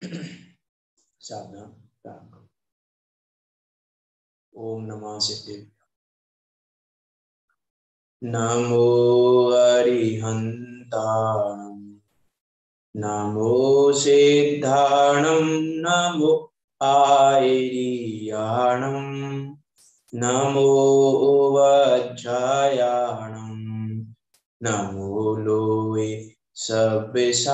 सावधान प्रारंभ। ओम नमः सिद्धेभ्यो। नमो अरिहन्ताणं नमो सिद्धाणं नमो आयर्याणं नमो वज्रायाणं नमो लोये सव्यसाहुणम्।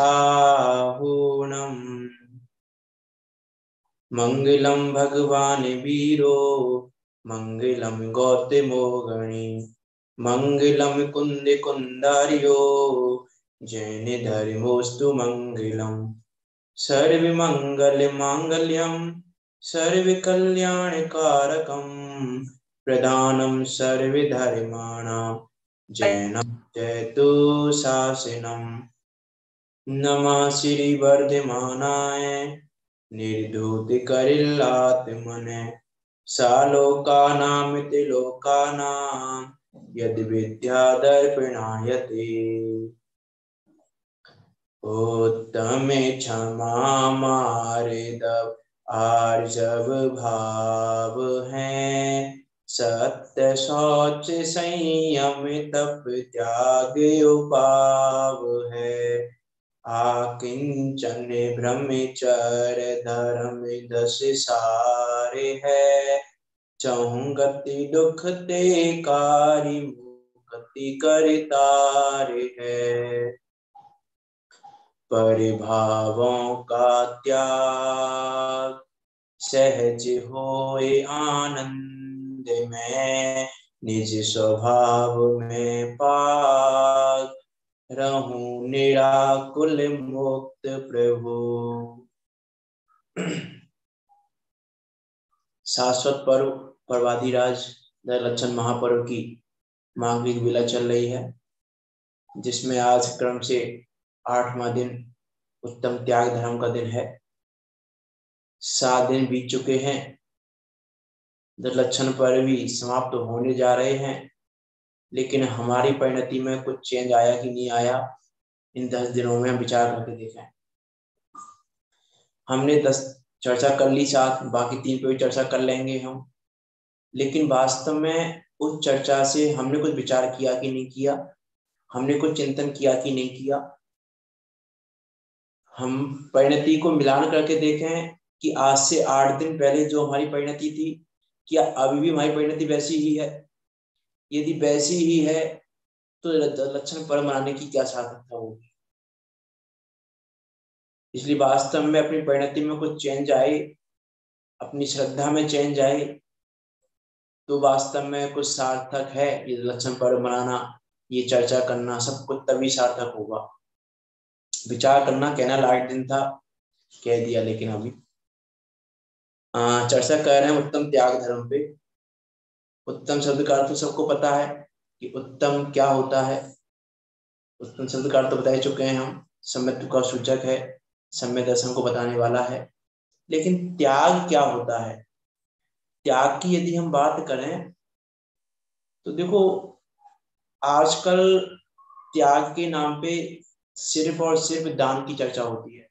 मंगलम भगवान वीरो मंगलम गौतमो गणी मंगलम कुंद कुंदारियो जैन धर्मोस्तु मंगलम सर्व मंगल मांगल्यम सर्व कल्याण कारकम प्रधानम सर्व धर्माणां जैनम जयतु शासनम। नमः श्री वर्धमानाय निर्धूतिकरिल्लात्मने सालोकानामिति लोकानां यद् विद्यादर्पणायते। उत्तमे क्षमा मार्दव आर्जव भाव हैं सत्य शौच संयम तप त्याग उपाव है। आकिंचन ब्रह्मचर्य धर्म दस सारे है चहुंगति दुख ते कारी मुक्ति करतारे है। परिभावों का त्याग सहज होए आनंद में निज स्वभाव में पाग रहूं निराकुल मुक्त प्रभु। शाश्वत पर्व पर्वाधिराज लक्षण महापर्व की मांगलिक विला चल रही है, जिसमें आज क्रम से 8वां दिन उत्तम त्याग धर्म का दिन है। 7 दिन बीत चुके हैं, लक्षण पर्व भी समाप्त होने जा रहे हैं, लेकिन हमारी परिणति में कुछ चेंज आया कि नहीं आया, इन 10 दिनों में हम विचार करके देखें। हमने 10 चर्चा कर ली, 7 बाकी 3 पे भी चर्चा कर लेंगे हम, लेकिन वास्तव में उस चर्चा से हमने कुछ विचार किया कि नहीं किया, हमने कुछ चिंतन किया कि नहीं किया। हम परिणति को मिलान करके देखें कि आज से 8 दिन पहले जो हमारी परिणति थी, क्या अभी भी हमारी परिणति वैसी ही है? यदि वैसी ही है तो लक्षण पर्व मनाने की क्या सार्थकता होगी? इसलिए वास्तव में अपनी परिणति में कुछ चेंज आए, अपनी श्रद्धा में चेंज आए, तो वास्तव में कुछ सार्थक है ये लक्षण पर्व मनाना, ये चर्चा करना, सब कुछ तभी सार्थक होगा। विचार करना, कहना लाइट दिन था, कह दिया, लेकिन अभी चर्चा कर रहे हैं उत्तम त्याग धर्म पे। उत्तम शब्द का अर्थ तो सबको पता है कि उत्तम क्या होता है। उत्तम शब्द का अर्थ तो बता ही चुके हैं हम, सम्यत्व का सूचक है, सम्य दर्शन को बताने वाला है। लेकिन त्याग क्या होता है? त्याग की यदि हम बात करें तो देखो, आजकल त्याग के नाम पे सिर्फ और सिर्फ दान की चर्चा होती है।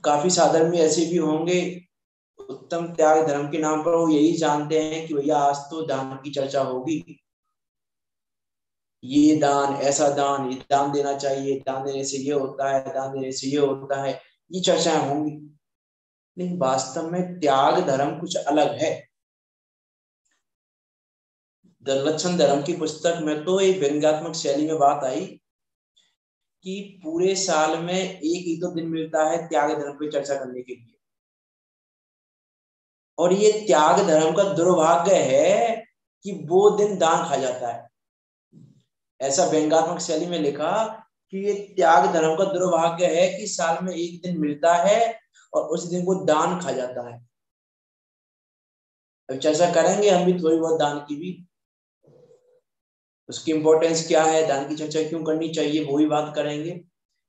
काफी साधन में ऐसे भी होंगे, उत्तम त्याग धर्म के नाम पर वो यही जानते हैं कि भैया आज तो दान की चर्चा होगी, ये दान, ऐसा दान, ये दान देना चाहिए, दान देने से ये होता है, दान देने से ये होता है, ये चर्चाएं होंगी। लेकिन वास्तव में त्याग धर्म कुछ अलग है। लक्षण धर्म की पुस्तक में तो एक व्यंग्यात्मक शैली में बात आई कि पूरे साल में एक ही तो दिन मिलता है त्याग धर्म पे चर्चा करने के लिए, और ये त्याग धर्म का दुर्भाग्य है कि वो दिन दान खा जाता है। ऐसा व्यंग्यात्मक शैली में लिखा कि ये त्याग धर्म का दुर्भाग्य है कि साल में एक दिन मिलता है और उस दिन को दान खा जाता है। अब चर्चा करेंगे हम भी थोड़ी बहुत दान की भी, उसकी इंपॉर्टेंस क्या है, दान की चर्चा क्यों करनी चाहिए, वो भी बात करेंगे।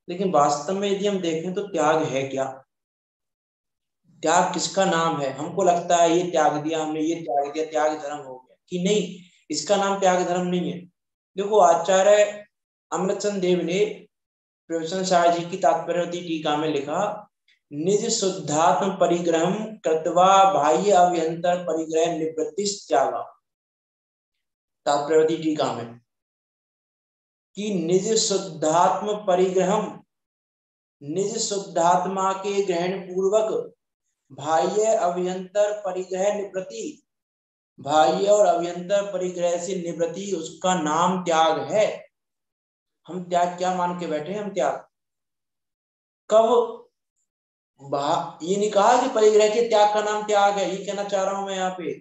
लेकिन वास्तव में यदि हम देखें तो त्याग है क्या? त्याग किसका नाम है? हमको लगता है ये त्याग दिया हमने, ये त्याग दिया, त्याग धर्म हो गया, कि नहीं, इसका नाम त्याग धर्म नहीं है। देखो, आचार्य अमृतचंद देव ने प्रवचन शाह जी की तात्पर्यवती टीका में लिखा, निज शुद्धात्म परिग्रहम कृत्वा बाह्य अभ्यंतर परिग्रह निवृत्ति त्यागा। तात्पर्यवती टीका में कि निज शुद्धात्म परिग्रहम, निज शुद्धात्मा के ग्रहण पूर्वक बाह्य अभ्यंतर परिग्रह निवृत्ति, बाह्य और अभ्यंतर परिग्रह से निवृत्ति, उसका नाम त्याग है। हम त्याग क्या मान के बैठे हैं? हम त्याग कब? ये नहीं कहा कि परिग्रह के त्याग का नाम त्याग है, ये कहना चाह रहा हूं मैं यहाँ पे।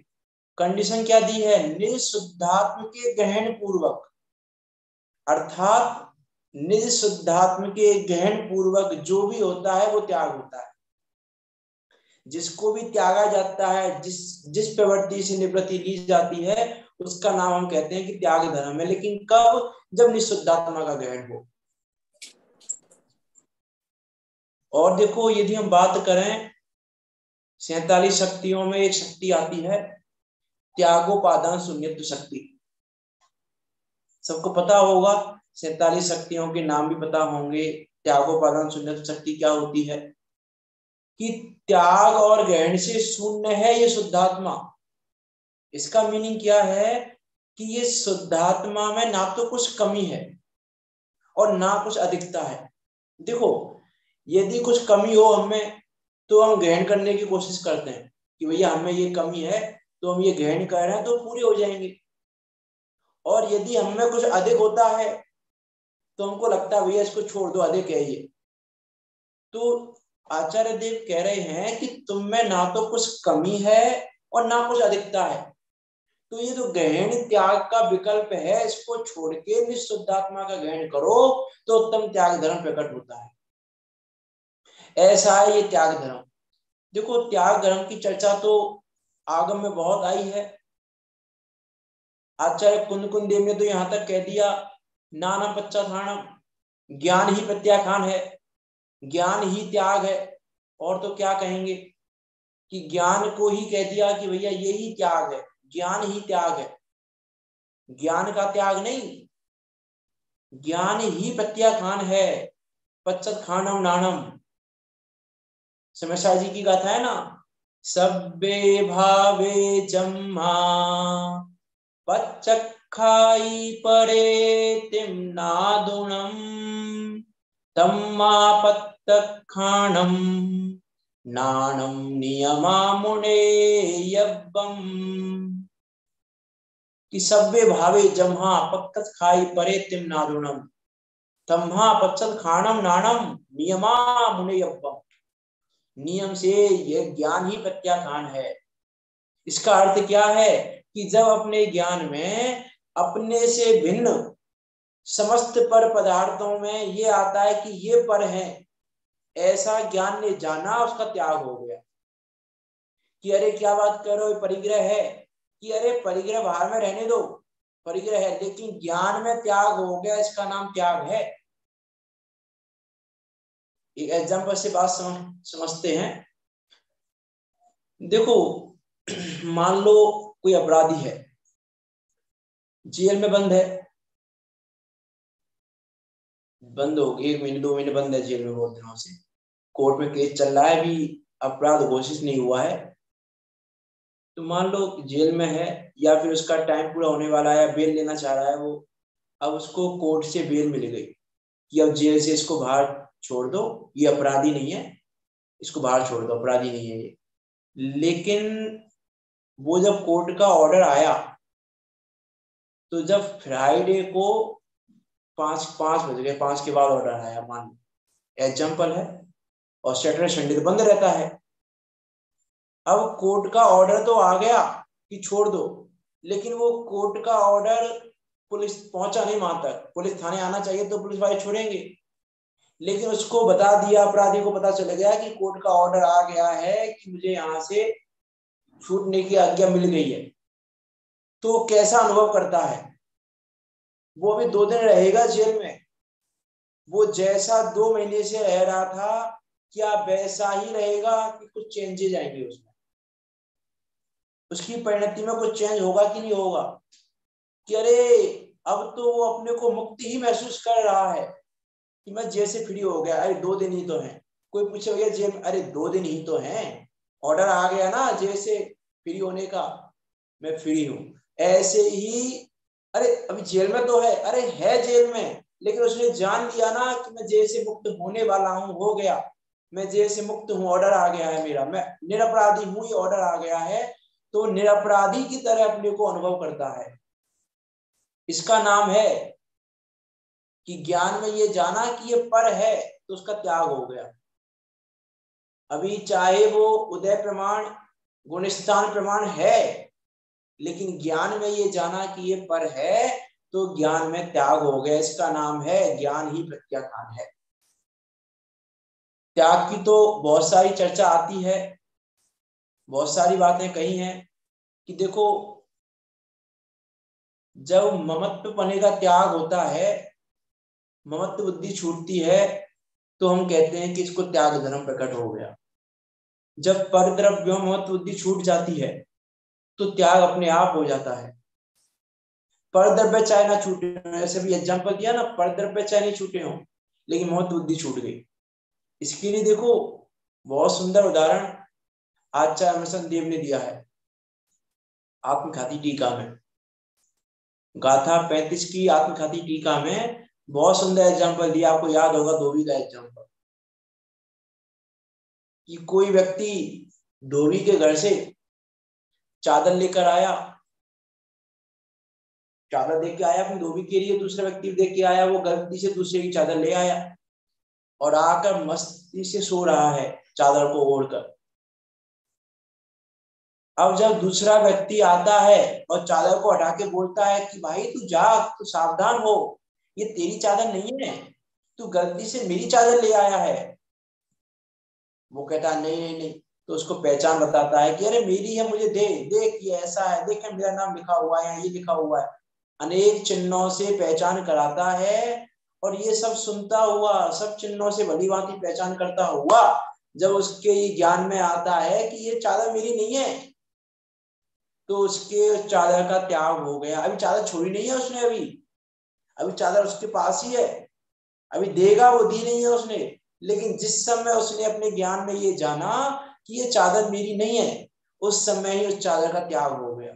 कंडीशन क्या दी है? निज शुद्धात्म के ग्रहण पूर्वक, अर्थात निज शुद्धात्म के ग्रहण पूर्वक जो भी होता है वो त्याग होता है। जिसको भी त्यागा जाता है, जिस प्रवृत्ति से निवृत्ति ली जाती है, उसका नाम हम कहते हैं कि त्याग धर्म है। लेकिन कब? जब निशुद्धात्मा का ग्रहण हो। और देखो, यदि हम बात करें 47 शक्तियों में एक शक्ति आती है त्यागोपादान शून्यत्व शक्ति। सबको पता होगा, 47 शक्तियों के नाम भी पता होंगे। त्यागोपादान शून्यत्व शक्ति क्या होती है? कि त्याग और ग्रहण से शून्य है ये शुद्धात्मा। इसका मीनिंग क्या है? कि ये शुद्धात्मा में ना तो कुछ कमी है और ना कुछ अधिकता है। देखो, यदि कुछ कमी हो हमें तो हम ग्रहण करने की कोशिश करते हैं कि भैया हमें ये कमी है, तो हम ये ग्रहण कर रहे हैं तो पूरे हो जाएंगे। और यदि हमें कुछ अधिक होता है तो हमको लगता है भैया इसको छोड़ दो, अधिक है ये। तो आचार्य देव कह रहे हैं कि तुम में ना तो कुछ कमी है और ना कुछ अधिकता है, तो ये जो गहन त्याग का विकल्प है, इसको छोड़ के निशुद्धात्मा का ग्रहण करो तो उत्तम त्याग धर्म प्रकट होता है। ऐसा है ये त्याग धर्म। देखो, त्याग धर्म की चर्चा तो आगम में बहुत आई है। आचार्य कुंद देव ने तो यहां तक कह दिया, नाना पश्चात्थानम, ज्ञान ही प्रत्याख्यान है, ज्ञान ही त्याग है। और तो क्या कहेंगे कि ज्ञान को ही कह दिया कि भैया यही त्याग है, ज्ञान ही त्याग है। ज्ञान का त्याग नहीं, ज्ञान ही प्रत्याख्यान है। पश्चात्थानम नानम, समस्या जी की गाथा है ना, सब्बे भावे जम्मा पच्चखाई परे तिम्नादुणम तम्मा पत्तखाणम नाणम नियमा मुने यब्बम। कि सब्बे भावे जम्हा पक्कत खाई परे तिम्नादुणम तम्हा पच्चत खाणम नाणम नियमा मुने यब्बम। नियम से यह ज्ञान ही प्रत्याख्यान है। इसका अर्थ क्या है? कि जब अपने ज्ञान में अपने से भिन्न समस्त पर पदार्थों में ये आता है कि ये पर है, ऐसा ज्ञान ने जाना, उसका त्याग हो गया। कि अरे क्या बात कर रहे हो, परिग्रह है, कि अरे परिग्रह बाहर में रहने दो, परिग्रह है, लेकिन ज्ञान में त्याग हो गया, इसका नाम त्याग है। एक एग्जाम्पल से बात समझते हैं। देखो, मान लो कोई अपराधी है, जेल में बंद है, बंद हो गई 1 महीने 2 महीने बंद है जेल में बहुत दिनों से, कोर्ट में केस चल रहा है, अभी अपराध घोषित नहीं हुआ है। तो मान लो जेल में है, या फिर उसका टाइम पूरा होने वाला है, बेल लेना चाह रहा है वो। अब उसको कोर्ट से बेल मिल गई कि अब जेल से इसको बाहर छोड़ दो, ये अपराधी नहीं है, इसको बाहर छोड़ दो, अपराधी नहीं है ये। लेकिन वो जब कोर्ट का ऑर्डर आया, तो जब फ्राइडे को 5 बज गए, 5 के बाद ऑर्डर आया, मान लो एग्जाम्पल है, और सैटरडे संडे तो बंद रहता है। अब कोर्ट का ऑर्डर तो आ गया कि छोड़ दो, लेकिन वो कोर्ट का ऑर्डर पुलिस पहुंचा नहीं वहां तक। पुलिस थाने आना चाहिए तो पुलिस वाले छोड़ेंगे, लेकिन उसको बता दिया, अपराधी को पता चल गया कि कोर्ट का ऑर्डर आ गया है कि मुझे यहाँ से छूटने की आज्ञा मिल गई है। तो कैसा अनुभव करता है? वो अभी 2 दिन रहेगा जेल में, वो जैसा 2 महीने से रह रहा था, क्या वैसा ही रहेगा कि कुछ चेंजेस आएंगे उसमें? उसकी परिणति में कुछ चेंज होगा कि नहीं होगा? कि अरे अब तो वो अपने को मुक्ति ही महसूस कर रहा है, कि मैं जेल से फ्री हो गया, अरे 2 दिन ही तो हैं। कोई पूछे भैया जेल में, अरे 2 दिन ही तो हैं, ऑर्डर आ गया ना जेल से फ्री होने का, मैं फ्री हूं। ऐसे ही अरे अभी जेल में तो है, अरे है जेल में, लेकिन उसने जान लिया ना कि मैं जेल से मुक्त होने वाला हूं, हो गया, मैं जेल से मुक्त हूं, ऑर्डर आ गया है मेरा, मैं निरपराधी हूं, ये ऑर्डर आ गया है, तो निरपराधी की तरह अपने को अनुभव करता है। इसका नाम है कि ज्ञान में ये जाना कि ये पर है, तो उसका त्याग हो गया। अभी चाहे वो उदय प्रमाण गुणस्थान प्रमाण है, लेकिन ज्ञान में ये जाना कि ये पर है, तो ज्ञान में त्याग हो गया। इसका नाम है ज्ञान ही प्रत्याख्यान है। त्याग की तो बहुत सारी चर्चा आती है, बहुत सारी बातें कही हैं कि देखो, जब ममत्व पने का त्याग होता है, ममत्व बुद्धि छूटती है, तो हम कहते हैं कि इसको त्याग धर्म प्रकट हो गया। जब पर द्रव्य ममत्व बुद्धि छूट जाती है, तो त्याग अपने आप हो जाता है। पर द्रव्य चाहे ना छूटे, ऐसे भी एग्जाम्पल दिया ना, पर द्रव्य चाहे नहीं छूटे हो, लेकिन ममत्व बुद्धि छूट गई। इसके लिए देखो, बहुत सुंदर उदाहरण आचार्य अमरसंत देव ने दिया है आत्मघाती टीका में। गाथा 35 की आत्मघाती टीका में बहुत सुंदर एग्जाम्पल दिया, आपको याद होगा धोबी का एग्जाम्पल, कि कोई व्यक्ति धोबी के घर से चादर लेकर आया, चादर देख के आया अपनी धोबी के लिए, दूसरा व्यक्ति देख के आया, वो गलती से दूसरे की चादर ले आया और आकर मस्ती से सो रहा है चादर को ओढ़कर। अब जब दूसरा व्यक्ति आता है और चादर को हटा के बोलता है कि भाई तू जाग, तू सावधान हो, ये तेरी चादर नहीं है, तू गलती से मेरी चादर ले आया है। वो कहता है नहीं नहीं नहीं, तो उसको पहचान बताता है कि अरे मेरी है, मुझे दे, देख ये ऐसा है, देख मेरा नाम लिखा हुआ है, ये लिखा हुआ है, अनेक चिन्हों से पहचान कराता है। और ये सब सुनता हुआ, सब चिन्हों से भली भांति पहचान करता हुआ, जब उसके ज्ञान में आता है कि ये चादर मेरी नहीं है, तो उसके चादर का त्याग हो गया। अभी चादर छोड़ी नहीं है उसने, अभी चादर उसके पास ही है, अभी देगा, वो दी नहीं है उसने। लेकिन जिस समय उसने अपने ज्ञान में ये जाना कि ये चादर मेरी नहीं है, उस समय ही उस चादर का त्याग हो गया।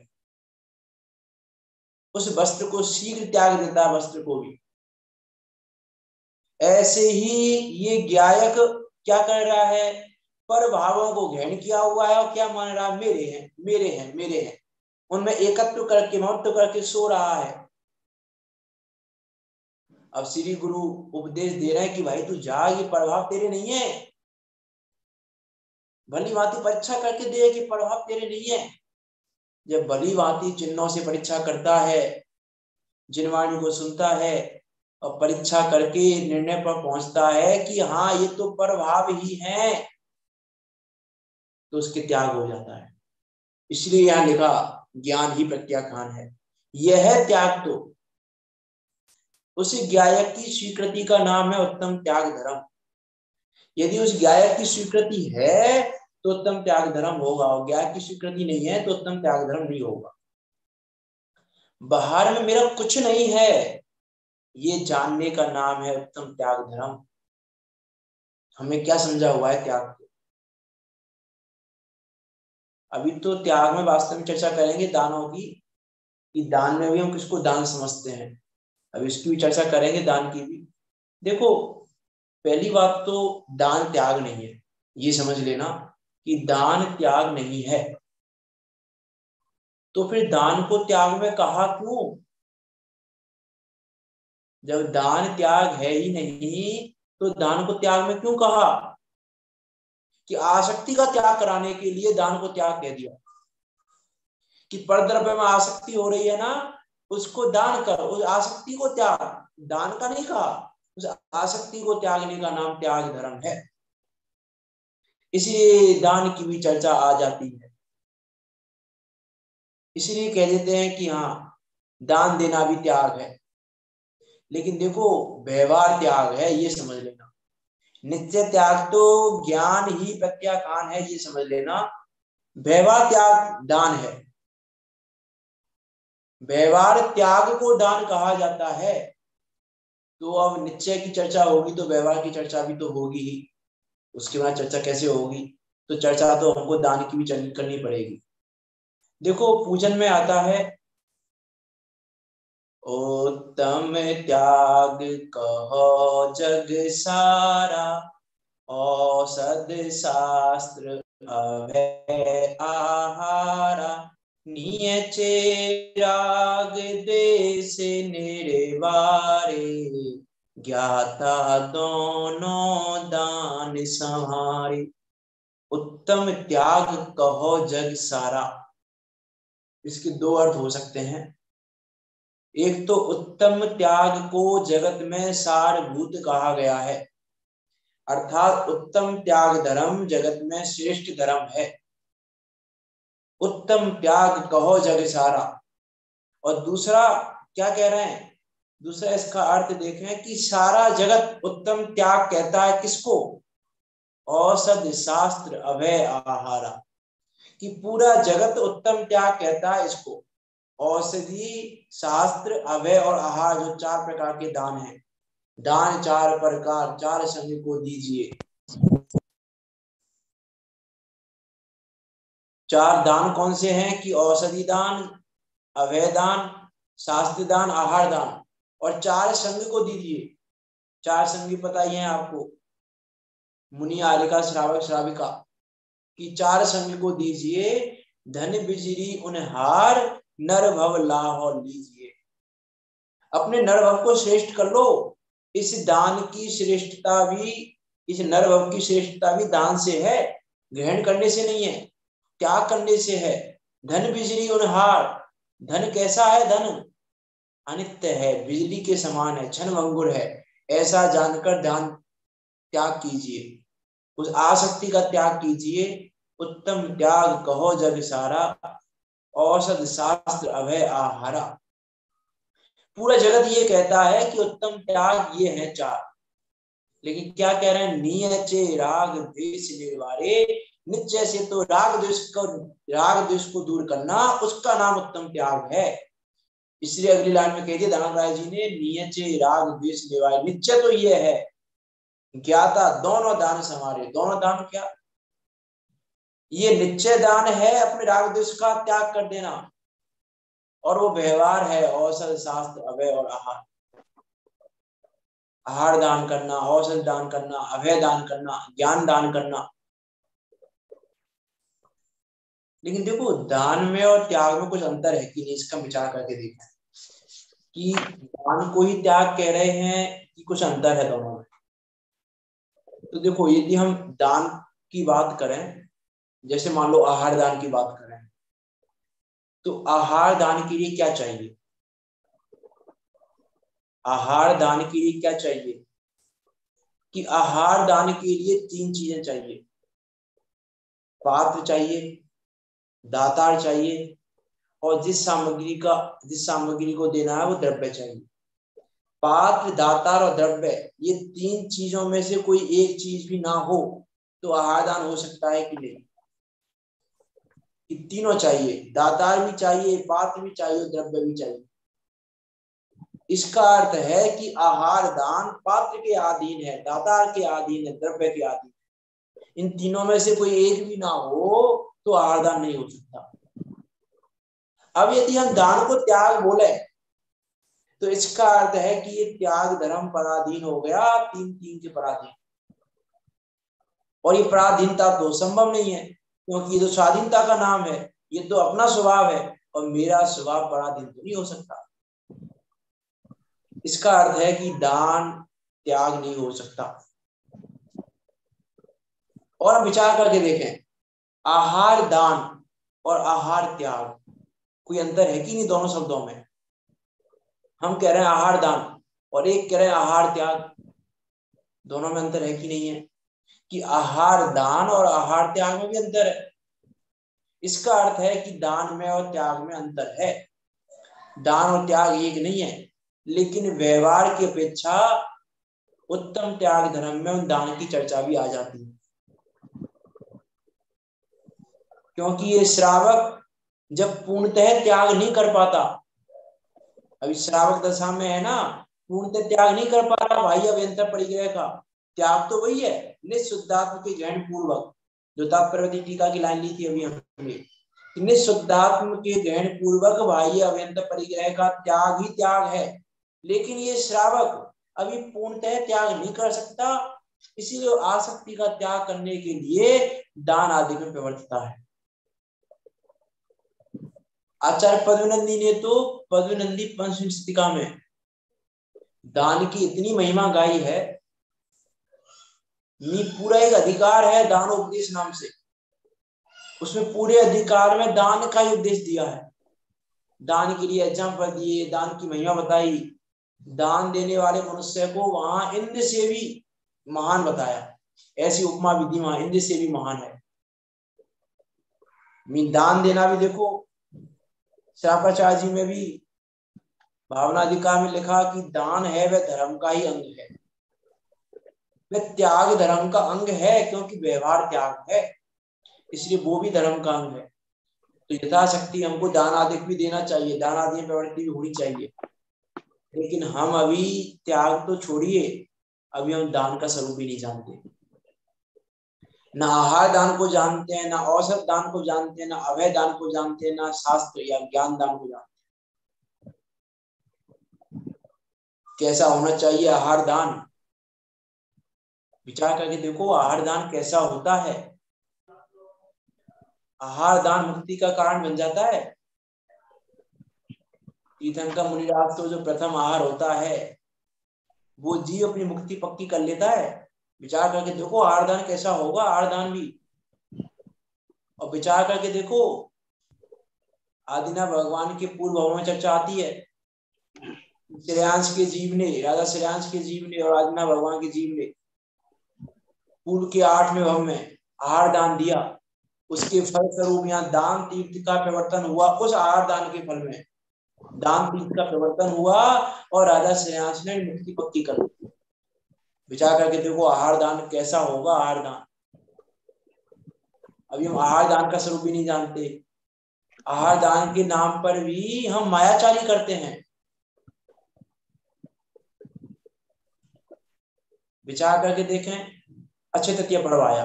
उस वस्त्र को शीघ्र त्याग देता है, वस्त्र को भी। ऐसे ही ये ज्ञायक क्या कर रहा है, पर भावों को ग्रहण किया हुआ है और क्या मान रहा है, मेरे हैं मेरे हैं मेरे हैं, उनमें एकत्व करके महत्व करके सो रहा है। अब श्री गुरु उपदेश दे रहे हैं कि भाई तू जा, ये प्रभाव तेरे नहीं है, भली भांति परीक्षा करके दे कि प्रभाव तेरे नहीं है। जब भली भांति चिन्हों से परीक्षा करता है, जिनवाणी को सुनता है और परीक्षा करके निर्णय पर पहुंचता है कि हाँ ये तो प्रभाव ही है, तो उसके त्याग हो जाता है। इसलिए यहां लिखा ज्ञान ही प्रत्याख्यान है। यह है त्याग, तो उस ज्ञायक की स्वीकृति का नाम है उत्तम त्याग धर्म। यदि उस ज्ञायक की स्वीकृति है तो उत्तम त्याग धर्म होगा, और ज्ञायक की स्वीकृति नहीं है तो उत्तम त्याग धर्म नहीं होगा। बाहर में मेरा कुछ नहीं है, ये जानने का नाम है उत्तम त्याग धर्म। हमें क्या समझा हुआ है त्याग को? अभी तो त्याग में वास्तव में चर्चा करेंगे दानों की, कि दान में भी हम किसको दान समझते हैं, अब इसकी भी चर्चा करेंगे, दान की भी। देखो, पहली बात तो दान त्याग नहीं है, ये समझ लेना कि दान त्याग नहीं है। तो फिर दान को त्याग में कहा क्यों? जब दान त्याग है ही नहीं, तो दान को त्याग में क्यों कहा? कि आसक्ति का त्याग कराने के लिए दान को त्याग कह दिया, कि परद्रव्य में आसक्ति हो रही है ना, उसको दान कर, उस आसक्ति को त्याग, दान का नहीं कहा, उस आसक्ति को त्यागने का नाम त्याग धर्म है। इसलिए दान की भी चर्चा आ जाती है। इसलिए कह देते हैं कि हाँ दान देना भी त्याग है, लेकिन देखो व्यवहार त्याग है, ये समझ लेना। नित्य त्याग तो ज्ञान ही प्रत्याख्यान है, ये समझ लेना। व्यवहार त्याग दान है। व्यवहार त्याग को दान कहा जाता है, तो अब निश्चय की चर्चा होगी तो व्यवहार की चर्चा भी तो होगी ही, उसके बाद चर्चा कैसे होगी? तो चर्चा तो हमको दान की भी करनी पड़ेगी। देखो पूजन में आता है उत्तम त्याग कहो जग सारा, औषध शास्त्र अभय आहारा, नियचे राग देश निर्वारे, ज्ञाता दोनों दान संहारे। उत्तम त्याग कहो जग सारा, इसके दो अर्थ हो सकते हैं। एक तो उत्तम त्याग को जगत में सारभूत कहा गया है, अर्थात उत्तम त्याग धर्म जगत में श्रेष्ठ धर्म है। उत्तम त्याग कहो जग सारा। और दूसरा क्या कह रहे हैं? दूसरा इसका अर्थ देखें कि सारा जगत उत्तम त्याग कहता है किसको? औषध शास्त्र अभय आहारा, कि पूरा जगत उत्तम त्याग कहता है इसको। औषधि शास्त्र अभय और आहार, जो चार प्रकार के दान हैं, दान चार प्रकार चार संग को दीजिए। चार दान कौन से हैं? कि औषधि दान, अभय दान, शास्त्र दान, आहार दान, और चार संग को दीजिए। चार संगी पता ही है आपको, मुनि, आलिका, श्रावक, श्राविका, कि चार संग को दीजिए। धन बिजरी उनहार, नर भव लाहो लीजिए। अपने नर भव को श्रेष्ठ कर लो। इस दान की श्रेष्ठता भी, इस नर भव की श्रेष्ठता भी दान से है, ग्रहण करने से नहीं है, त्याग करने से है। धन बिजली उनहार, धन कैसा है? धन अनित्य है, बिजली के समान है, क्षण भंगुर है, ऐसा जानकर दान त्याग कीजिए, उस आसक्ति का त्याग कीजिए। उत्तम त्याग कहो जग सारा, औषध शास्त्र अभय आहारा। पूरा जगत ये कहता है कि उत्तम त्याग ये है चार, लेकिन क्या कह रहे हैं? नियचे राग द्वेष निर्वारे, निश्चय से तो राग द्वेष को दूर करना, उसका नाम उत्तम त्याग है। इसलिए अगली लाइन में कह दिया धनन राय जी ने, नियचे राग द्वेष निर्वारे। निश्चय तो ये है, ज्ञाता दोनों दान समारे। दोनों दान क्या? ये निश्चय दान है अपने राग द्वेष का त्याग कर देना, और वो व्यवहार है औषध शास्त्र अभय और आहार। आहार दान करना, औषध दान करना, अभय दान करना, ज्ञान दान करना। लेकिन देखो दान में और त्याग में कुछ अंतर है कि नहीं, इसका विचार करके देखा कि दान को ही त्याग कह रहे हैं कि कुछ अंतर है दोनों में। तो देखो यदि हम दान की बात करें, जैसे मान लो आहार दान की बात करें, तो आहार दान के लिए क्या चाहिए? आहार दान के लिए क्या चाहिए? कि आहार दान के लिए तीन चीजें चाहिए। पात्र चाहिए, दातार चाहिए, और जिस सामग्री को देना है वो द्रव्य चाहिए। पात्र, दातार और द्रव्य, ये तीन चीजों में से कोई एक चीज भी ना हो तो आहार दान हो सकता है कि नहीं? कि तीनों चाहिए, दातार भी चाहिए, पात्र भी चाहिए, द्रव्य भी चाहिए। इसका अर्थ है कि आहार दान पात्र के अधीन है, दातार के अधीन है, द्रव्य के अधीन है। इन तीनों में से कोई एक भी ना हो तो आहार दान नहीं हो सकता। अब यदि हम दान को त्याग बोले तो इसका अर्थ है कि ये त्याग धर्म पराधीन हो गया, तीन तीन के पराधीन। और ये पराधीनता तो संभव नहीं है, क्योंकि ये तो स्वाधीनता का नाम है, ये तो अपना स्वभाव है, और मेरा स्वभाव पराधीन तो नहीं हो सकता। इसका अर्थ है कि दान त्याग नहीं हो सकता। और हम विचार करके देखें, आहार दान और आहार त्याग, कोई अंतर है कि नहीं दोनों शब्दों में? हम कह रहे हैं आहार दान और एक कह रहे हैं आहार त्याग, दोनों में अंतर है कि नहीं है? कि आहार दान और आहार त्याग में भी अंतर है। इसका अर्थ है कि दान में और त्याग में अंतर है। दान और त्याग एक नहीं है, लेकिन व्यवहार की अपेक्षा उत्तम त्याग धर्म में उन दान की चर्चा भी आ जाती है। क्योंकि ये श्रावक जब पूर्णतः त्याग नहीं कर पाता, अभी श्रावक दशा में है ना, पूर्णतः त्याग नहीं कर पा रहा बाह्य अभ्यंतर परिग्रह का। त्याग तो वही है निःशुद्धात्म के ग्रहण पूर्वक, जो तात्पर्य टीका की लाइन ली थी अभी हमने, निःशुद्धात्म के ग्रहण पूर्वक बाह्य अभ्यंतर परिग्रह का त्याग ही त्याग है। लेकिन ये श्रावक अभी पूर्णतः त्याग नहीं कर सकता, इसीलिए आसक्ति का त्याग करने के लिए दान आदि में प्रवर्तता है। आचार्य पद्मनंदी ने तो पद्मनंदी पंचविंशतिका में दान की इतनी महिमा गाई है, पूरा एक अधिकार है दानोपदेश नाम से, उसमें पूरे अधिकार में दान का ही उपदेश दिया है। दान के लिए एग्जाम्पल दिए, दान की महिमा बताई, दान देने वाले मनुष्य को वहां इंद्र से भी महान बताया, ऐसी उपमा विधि वहां इंद्र से भी महान है। दान देना भी देखो, श्रापाचार्य जी में भी भावना अधिकार में लिखा कि दान है वह धर्म का ही अंग है, वह त्याग धर्म का अंग है, क्योंकि व्यवहार त्याग है, इसलिए वो भी धर्म का अंग है। तो यथाशक्ति हमको दान आदि भी देना चाहिए, दान आदि प्रवृत्ति भी होनी चाहिए। लेकिन हम अभी त्याग तो छोड़िए, अभी हम दान का स्वरूप भी नहीं जानते, ना आहार दान को जानते हैं, ना औसत दान को जानते हैं, ना अभय दान को जानते हैं, ना शास्त्र या ज्ञान दान को जानते हैं। कैसा होना चाहिए आहार दान, विचार करके देखो आहार दान कैसा होता है। आहार दान मुक्ति का कारण बन जाता है। तीर्थंकर मुनिराज तो जो प्रथम आहार होता है वो जीव अपनी मुक्ति पक्की कर लेता है। विचार करके देखो आहार दान कैसा होगा, आहार दान भी। और विचार करके देखो आदिनाथ भगवान के पूर्व भाव में चर्चा आती है, श्रेयांश के जीव ने, राजा श्रेयांश के जीव ने और आदिनाथ भगवान के जीव ने पूर्व के 8वें भाव में आहार दान दिया, उसके फल स्वरूप यहाँ दान तीर्थ का प्रवर्तन हुआ। उस आहार दान के फल में दान तीर्थ का प्रवर्तन हुआ और राजा श्रेयांश ने मुक्ति पक्की कर दी। विचार करके देखो आहार दान कैसा होगा। आहार दान अभी हम आहार दान का स्वरूप भी नहीं जानते, आहार दान के नाम पर भी हम मायाचारी करते हैं। विचार करके देखें, अक्षय तृतीया पर्व आया,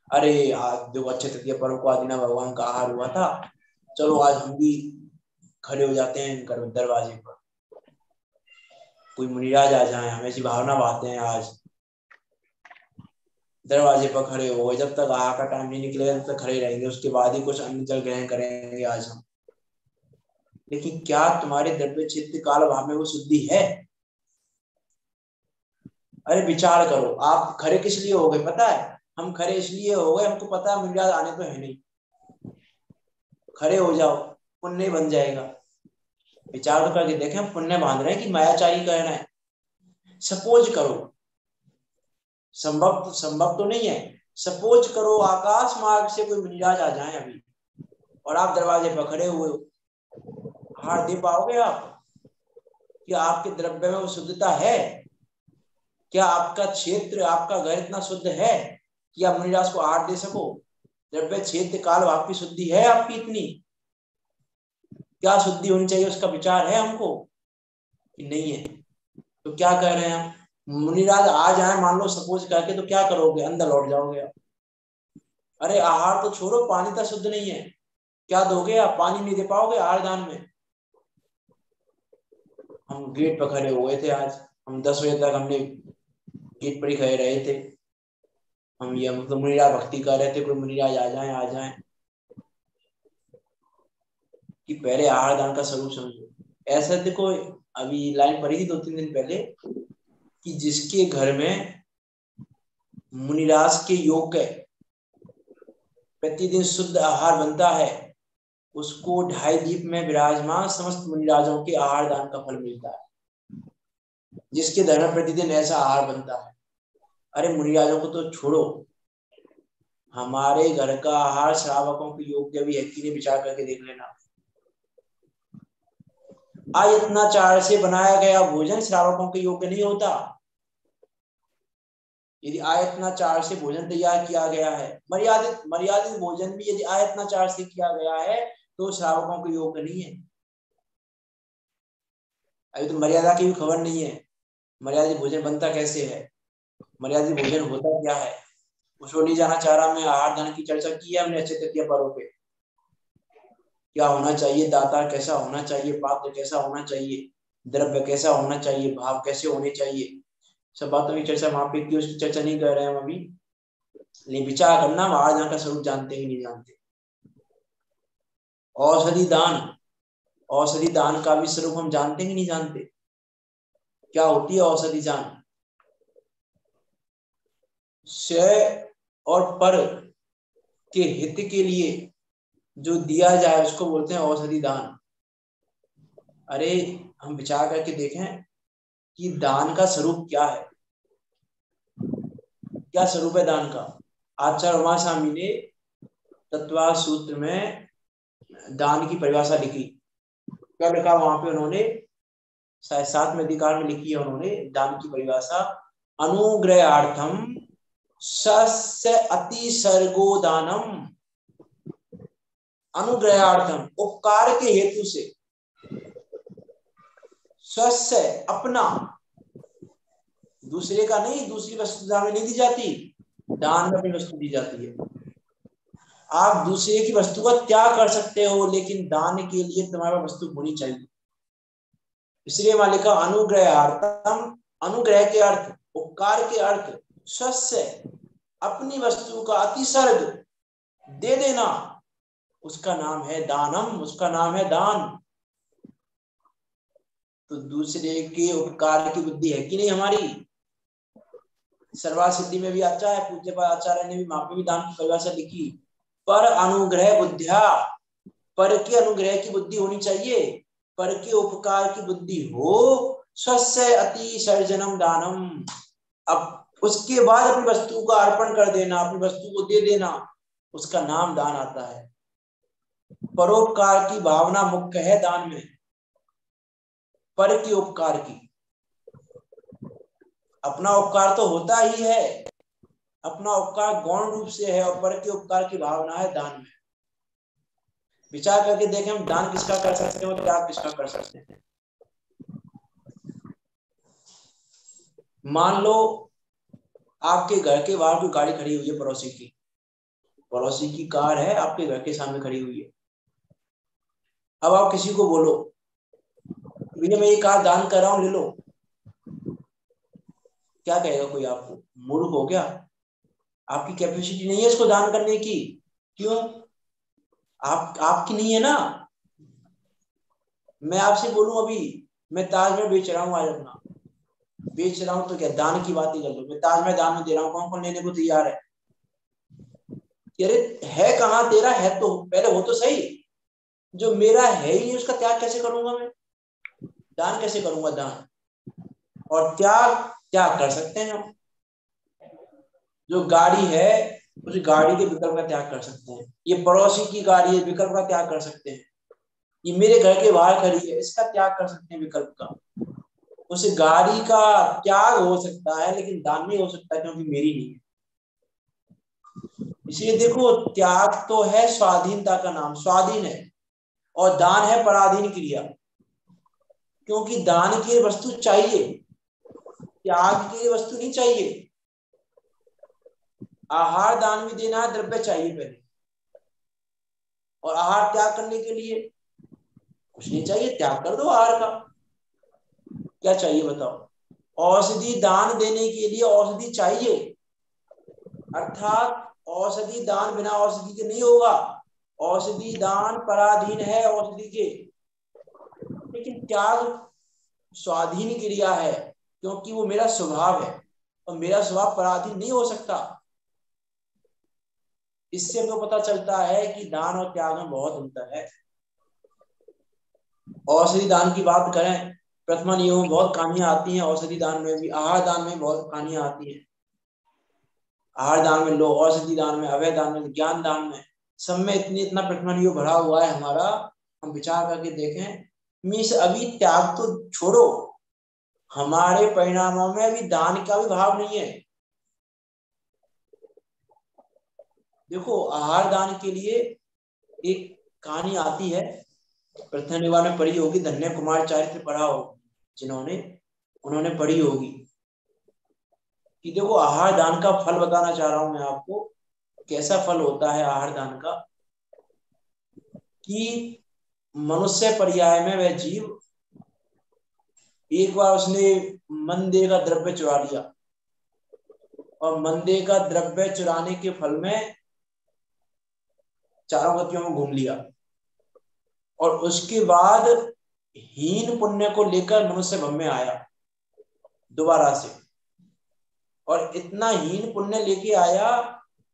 अरे आज जो अक्षय तृतीया पर्व को आदिनाथ भगवान का आहार हुआ था, चलो आज हम भी खड़े हो जाते हैं दरवाजे पर, कोई मुनिराज आ जाए, हम ऐसी भावना बातें हैं, आज दरवाजे पर खड़े हो गए, जब तक आहार का टाइम नहीं निकलेगा तब तक खड़े रहेंगे, उसके बाद ही कुछ अन्न जल ग्रहण करेंगे आज हम। लेकिन क्या तुम्हारे द्रव्य चित्त काल भाव में वो शुद्धि है? अरे विचार करो, आप खड़े किस लिए हो गए पता है? हम खड़े इसलिए हो गए, हमको पता है मुनिराज आने तो है नहीं, खड़े हो जाओ पुण्य बन जाएगा। विचार तो करके देखें, हम पुण्य बांध रहे हैं कि मायाचारी कर रहे हैं? सपोज करो, संभव तो नहीं है, सपोज करो आकाश मार्ग से कोई मुनिराज आ जाए अभी और आप दरवाजे पर खड़े हुए हो, आहार दे पाओगे आप? क्या आपके द्रव्य में वो शुद्धता है? क्या आपका क्षेत्र, आपका घर इतना शुद्ध है कि आप मुनिराज को आहार दे सको? द्रव्य क्षेत्र काल आपकी शुद्धि है आपकी इतनी? क्या शुद्धि होनी चाहिए उसका विचार है हमको कि नहीं है? तो क्या कह रहे हैं हम, मुनिराज आ जाए मान लो सपोज करके, तो क्या करोगे? अंदर लौट जाओगे आप। अरे आहार तो छोड़ो, पानी तो शुद्ध नहीं है, क्या दोगे आप? पानी नहीं दे पाओगे आहार दान में। हम गेट पर खड़े हुए थे आज, हम 10 बजे तक हमने गेट पर ही खड़े रहे थे, हम ये मतलब मुनिराज भक्ति कर रहे थे, कोई मुनिराज आ जाए कि पहले आहार दान का स्वरूप समझो। ऐसा देखो, अभी लाइन पढ़ी थी 2-3 दिन पहले कि जिसके घर में मुनिराज के योग्य प्रतिदिन शुद्ध आहार बनता है, उसको 2.5 दीप में विराजमान समस्त मुनिराजों के आहार दान का फल मिलता है, जिसके घर में प्रतिदिन ऐसा आहार बनता है। अरे मुनिराजों को तो छोड़ो, हमारे घर का आहार श्रावकों के योग्य भी है कि नहीं? विचार करके देख लेना। आयतनाचार से बनाया गया भोजन श्रावकों के योग्य नहीं होता। यदि आयतनाचार से भोजन तैयार किया गया है, मर्यादित भोजन भी यदि आयतनाचार से किया गया है तो श्रावकों के योग्य नहीं है। अभी तो मर्यादा की भी खबर नहीं है, मर्यादित भोजन बनता कैसे है, मर्यादित भोजन होता क्या है, उसको नहीं जाना चाह रहा मैं। आहार दान की चर्चा की है हमने अच्छे तृतीय पर्व पे, क्या होना चाहिए, दाता कैसा होना चाहिए, पात्र कैसा होना चाहिए, द्रव्य कैसा होना चाहिए, भाव कैसे होने चाहिए, सब बातों की चर्चा वहां पे की, उसकी चर्चा नहीं कर रहे हैं हम अभी। लेकिन विचार करना, आहार दान का स्वरूप जानते ही नहीं जानते। औषधि दान, औषधि दान का भी स्वरूप हम जानते ही नहीं जानते, क्या होती है औषधि दान। श और पर के हित के लिए जो दिया जाए उसको बोलते हैं औषधि दान। अरे हम विचार करके देखें कि दान का स्वरूप क्या है, क्या स्वरूप है दान का। आचार्य उमा स्वामी ने तत्व सूत्र में दान की परिभाषा लिखी। क्या लिखा वहां पे उन्होंने, शायद 7वें अधिकार में लिखी है उन्होंने दान की परिभाषा, अनुग्रहार्थम सस्य अतिसर्गो दानम। अनुग्रहार्थम उपकार के हेतु से, स्वस्य अपना, दूसरे का नहीं, दूसरी वस्तु दान में नहीं दी जाती, दान में अपनी वस्तु दी जाती है। आप दूसरे की वस्तु का त्याग कर सकते हो लेकिन दान के लिए तुम्हारे वस्तु होनी चाहिए। इसलिए वहां लिखा अनुग्रहार्थम, अनुग्रह के अर्थ, उपकार के अर्थ, स्वस्य अपनी वस्तु का अतिसर्ग दे देना, उसका नाम है दानम, उसका नाम है दान। तो दूसरे के उपकार की बुद्धि है कि नहीं हमारी। सर्वा सिद्धि में भी अच्छा है, पूज्य आचार्य ने भी वहां पे भी दान की परिभाषा लिखी, पर अनुग्रह बुद्धिया, पर के अनुग्रह की बुद्धि होनी चाहिए, पर के उपकार की बुद्धि हो, स्वस्य अति सर्जनम दानम। अब उसके बाद अपनी वस्तु का अर्पण कर देना, अपनी वस्तु को दे देना, उसका नाम दान आता है। परोपकार की भावना मुख्य है दान में, पर के उपकार की। अपना उपकार तो होता ही है, अपना उपकार गौण रूप से है, और पर के उपकार की भावना है दान में। विचार करके देखें हम दान किसका कर सकते हैं और त्याग किसका कर सकते हैं। मान लो आपके घर के बाहर कोई गाड़ी खड़ी हुई है, पड़ोसी की कार है आपके घर के सामने खड़ी हुई है। अब आप किसी को बोलो भैया मैं ये कार दान कर रहा हूं, ले लो, क्या कहेगा कोई आपको, मूर्ख हो क्या, आपकी कैपेसिटी नहीं है इसको दान करने की। क्यों, आपकी नहीं है ना। मैं आपसे बोलूं अभी मैं ताजमहल बेच रहा हूँ, आज अपना बेच रहा हूं, तो क्या दान की बात ही कर लो, मैं ताजमहल दान में दे रहा हूँ, कौन कौन लेने को तैयार है। अरे है कहाँ तेरा, है तो पहले हो तो सही, जो मेरा है ही नहीं उसका त्याग कैसे करूंगा मैं, दान कैसे करूंगा दान। और त्याग, त्याग कर सकते हैं हम, जो गाड़ी है उस गाड़ी के विकल्प का त्याग कर सकते हैं, ये पड़ोसी की गाड़ी है विकल्प का त्याग कर सकते हैं, ये मेरे घर के बाहर खड़ी है इसका त्याग कर सकते हैं विकल्प का। उस गाड़ी का त्याग हो सकता है लेकिन दान नहीं हो सकता क्योंकि मेरी नहीं है। इसलिए देखो त्याग तो है स्वाधीनता का नाम, स्वाधीन है, और दान है पराधीन क्रिया, क्योंकि दान की वस्तु चाहिए, त्याग की वस्तु नहीं चाहिए। आहार दान भी देना है, द्रव्य चाहिए पहले, और आहार त्याग करने के लिए कुछ नहीं चाहिए, त्याग कर दो आहार का, क्या चाहिए बताओ। औषधि दान देने के लिए औषधि चाहिए, अर्थात औषधि दान बिना औषधि के नहीं होगा, औषधि दान पराधीन है औषधि के, लेकिन त्याग स्वाधीन क्रिया है क्योंकि वो मेरा स्वभाव है, और मेरा स्वभाव पराधीन नहीं हो सकता। इससे हमको पता चलता है कि दान और त्याग में बहुत अंतर है। औषधि दान की बात करें, प्रथमा नियम में बहुत कहानियां आती हैं, औषधि दान में भी, आहार दान में बहुत कहानियां आती हैं। आहार दान में लो, औषधि दान में, अभय दान में, ज्ञान दान में, सब में इतना प्रथमा नियम भरा हुआ है हमारा। हम विचार करके देखें, मीन्स अभी त्याग तो छोड़ो, हमारे परिणामों में अभी दान का भी भाव नहीं है। देखो आहार दान के लिए एक कहानी आती है, प्रथम निवार में पढ़ी होगी, धन्य कुमार चरित्र पढ़ा हो, उन्होंने पढ़ी होगी कि देखो आहार दान का फल बताना चाह रहा हूं मैं आपको, कैसा फल होता है आहार दान का। कि मनुष्य पर्याय में वह जीव, एक बार उसने मंदे का द्रव्य चुरा लिया, और मंदे का द्रव्य चुराने के फल में चारों गतियों में घूम लिया, और उसके बाद हीन पुण्य को लेकर मनुष्य भव में आया दोबारा से, और इतना हीन पुण्य लेके आया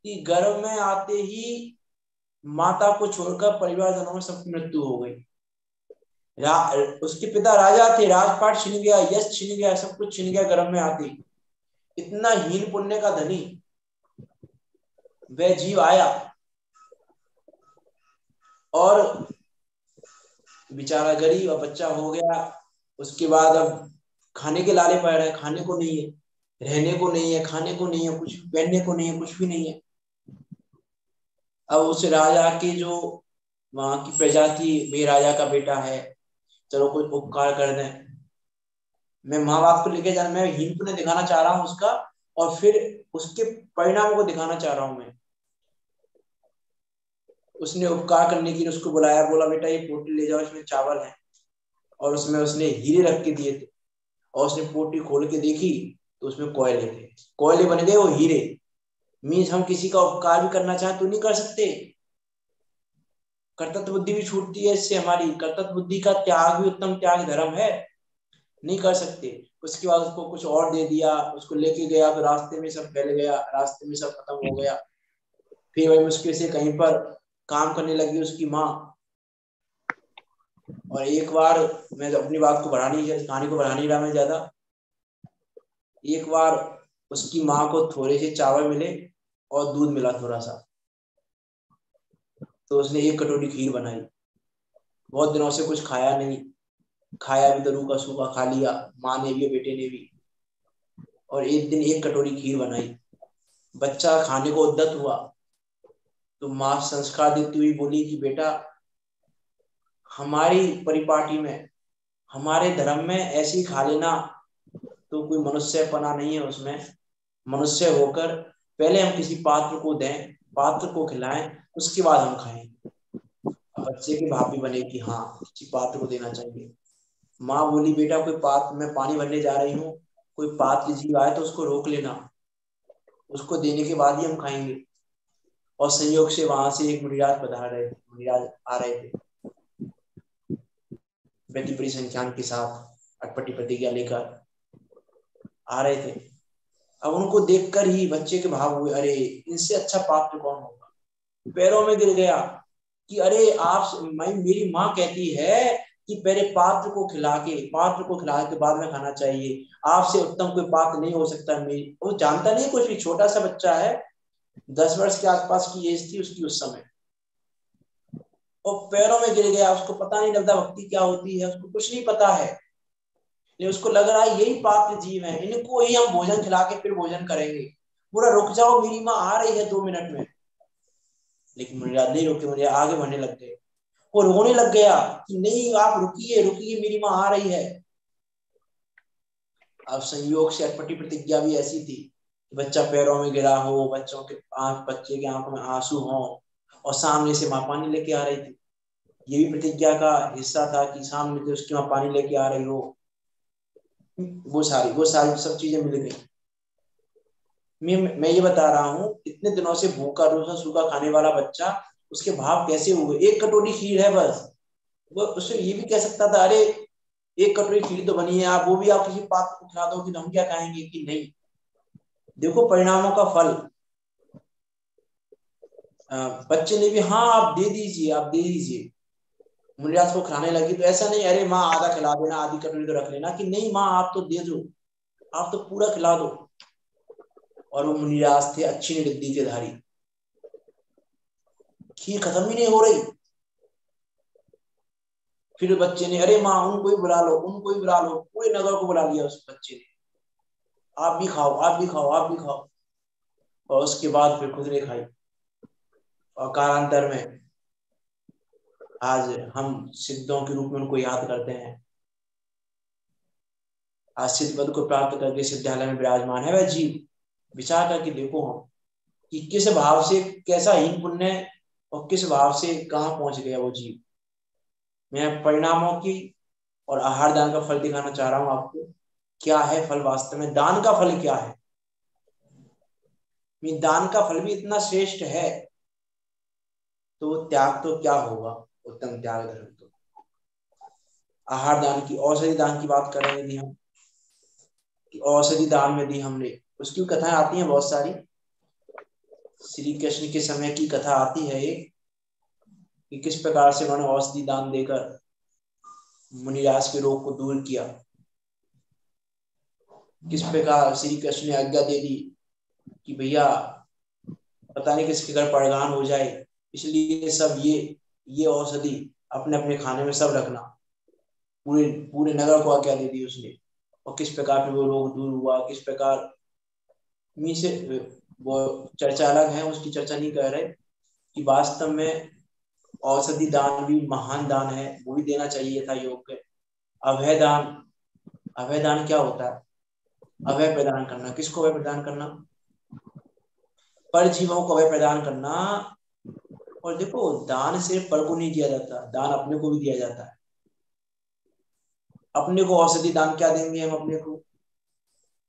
कि गर्भ में आते ही माता को छोड़कर परिवारजनों में सबकी मृत्यु हो गई। उसके पिता राजा थे, राजपाट छिन गया, यश छिन गया, सब कुछ छिन गया गर्भ में आते। इतना हीन पुण्य का धनी वह जीव आया, और बेचारा गरीब, अब बच्चा हो गया। उसके बाद अब खाने के लाले पड़ रहे, खाने को नहीं है, रहने को नहीं है, खाने को नहीं है, कुछ पहनने को नहीं है, कुछ भी नहीं है। अब उस राजा के जो वहां की प्रजा थी, वे राजा का बेटा है, चलो कुछ उपकार कर दें, मैं माँ बाप को लेके जाना, मैं हीन पुण्य दिखाना चाह रहा हूँ उसका, और फिर उसके परिणामों को दिखाना चाह रहा हूं मैं। उसने उपकार करने के लिए उसको बुलाया, बोला बेटा ये पोटली ले जाओ, इसमें चावल है, और उसमें उसने हीरे रख के दिए थे, और उसने पोटली खोल के देखी तो उसमें कोयले थे, कोयले बन गए वो हीरे। मीन्स हम किसी का उपकार भी करना चाहें तो नहीं कर सकते, कर्तव्य बुद्धि भी छूटती है इससे हमारी। कर्तव्य बुद्धि का त्याग भी उत्तम त्याग धर्म है, नहीं कर सकते। उसके बाद उसको कुछ और दे दिया, उसको लेके गया तो रास्ते में सब फैल गया, रास्ते में सब खत्म हो गया। फिर वही मुश्किल से कहीं पर काम करने लगी उसकी माँ। और एक बार, मैं अपनी बात को कहानी को बढ़ा नहीं रहा मैं ज्यादा, एक बार उसकी माँ को थोड़े से चावल मिले और दूध मिला थोड़ा सा, तो उसने एक कटोरी खीर बनाई। बहुत दिनों से कुछ खाया नहीं, खाया भी तो रूखा सूखा खा लिया, माँ ने भी बेटे ने भी। और एक दिन एक कटोरी खीर बनाई, बच्चा खाने को उद्यत हुआ, तो माँ संस्कार देती हुई बोली कि बेटा, हमारी परिपाटी में, हमारे धर्म में ऐसे ही खा लेना तो कोई मनुष्यपना नहीं है उसमें। मनुष्य होकर पहले हम किसी पात्र को दें, पात्र को खिलाएं, उसके बाद हम खाएं। अब बच्चे की भाव भी बने कि हाँ किसी पात्र को देना चाहिए। माँ बोली बेटा, कोई पात्र, मैं पानी भरने जा रही हूँ, कोई पात्र जीव आए तो उसको रोक लेना, उसको देने के बाद ही हम खाएंगे। और संयोग से वहां से एक मुनिराज पधार रहे थे, मुनिराज आ रहे थे बड़ी बड़ी संख्या के साथ, अटपटी प्रतिज्ञा लेकर आ रहे थे। अब उनको देखकर ही बच्चे के भाव हुए, अरे इनसे अच्छा पात्र कौन होगा। पैरों में गिर गया कि अरे आप, मेरी माँ कहती है कि पहले पात्र को खिला के बाद में खाना चाहिए, आपसे उत्तम कोई पात्र नहीं हो सकता। मेरी, वो जानता नहीं कुछ भी, छोटा सा बच्चा है, 10 वर्ष के आसपास की एज थी उसकी उस समय, और पैरों में गिर गया। उसको पता नहीं लगता भक्ति क्या होती है, उसको कुछ नहीं पता है, लेकिन उसको लग रहा है यही पात्र जीव है, इनको ही हम भोजन खिला के फिर भोजन करेंगे। पूरा रुक जाओ, मेरी माँ आ रही है 2 मिनट में। लेकिन मुनिराज नहीं रुके, मुझे आगे बढ़ने लग गए। वो रोने लग गया कि नहीं आप रुकिए रुकिए, मेरी माँ आ रही है। अब संयोग से अटपटी प्रतिज्ञा भी ऐसी थी, बच्चा पैरों में गिरा हो, बच्चे की आंखों में आंसू हो, और सामने से माँ पानी लेके आ रही थी। ये भी प्रतिज्ञा का हिस्सा था कि सामने से उसकी माँ पानी लेके आ रही हो। वो सारी सब चीजें मिल गई। मैं ये बता रहा हूँ, इतने दिनों से भूखा रूखा सूखा खाने वाला बच्चा, उसके भाव कैसे हुए। एक कटोरी खीर है बस, वो उससे ये भी कह सकता था अरे एक कटोरी खीर तो बनी है, आप वो भी आप किसी पात्र को खिला दो कि हम क्या खाएंगे, कि नहीं। देखो परिणामों का फल। बच्चे ने भी हाँ आप दे दीजिए, आप दे दीजिए। मुनिराज को खिलाने लगी तो ऐसा नहीं अरे माँ आधा खिला देना, आधी कटोरी तो रख लेना, कि नहीं माँ आप तो दे दो, आप तो पूरा खिला दो। और वो मुनिराज थे अच्छी निगद्दी के धारी, खीर खत्म ही नहीं हो रही। फिर बच्चे ने अरे माँ उनको ही बुला लो, उनको ही बुला लो, पूरे नगर को बुला लिया उस बच्चे ने, आप भी खाओ, आप भी खाओ, आप भी खाओ। और उसके बाद फिर खुद ने खाई। और कालांतर में आज हम सिद्धों के रूप में उनको याद करते हैं। आश्रित पद को प्राप्त करके सिद्धालय में विराजमान है वह जीव। विचार करके देखो हम कि किस भाव से, कैसा हीन पुण्य और किस भाव से कहाँ पहुंच गया वो जीव। मैं परिणामों की और आहार दान का फल दिखाना चाह रहा हूं आपको। क्या है फल वास्तव में, दान का फल क्या है। दान का फल भी इतना श्रेष्ठ है तो त्याग तो क्या होगा, उत्तम त्याग धर्म। तो आहार दान की, औषधि दान की बात करें यदि हम, औषधि दान में दी हमने, उसकी कथाएं आती हैं बहुत सारी। श्री कृष्ण के समय की कथा आती है एक, कि किस प्रकार से उन्होंने औषधि दान देकर मुनिराज के रोग को दूर किया। किस प्रकार श्री कृष्ण ने आज्ञा दे दी कि भैया पता नहीं किसके घर पड़गान हो जाए, इसलिए सब ये औषधि अपने अपने खाने में सब रखना। पूरे पूरे नगर को आज्ञा दे दी उसने। और किस प्रकार फिर वो रोग दूर हुआ, किस प्रकार से वो चर्चा अलग है, उसकी चर्चा नहीं कर रहे कि वास्तव में औषधि दान भी महान दान है, वो भी देना चाहिए था योग्य। अभय दान, अभय दान क्या होता है, अभय प्रदान करना। किसको अभय प्रदान करना, पर जीवों को अभय प्रदान करना। और देखो दान सिर्फ पर को नहीं दिया जाता, दान अपने को भी दिया जाता है। अपने को औषधि दान क्या देंगे हम, अपने को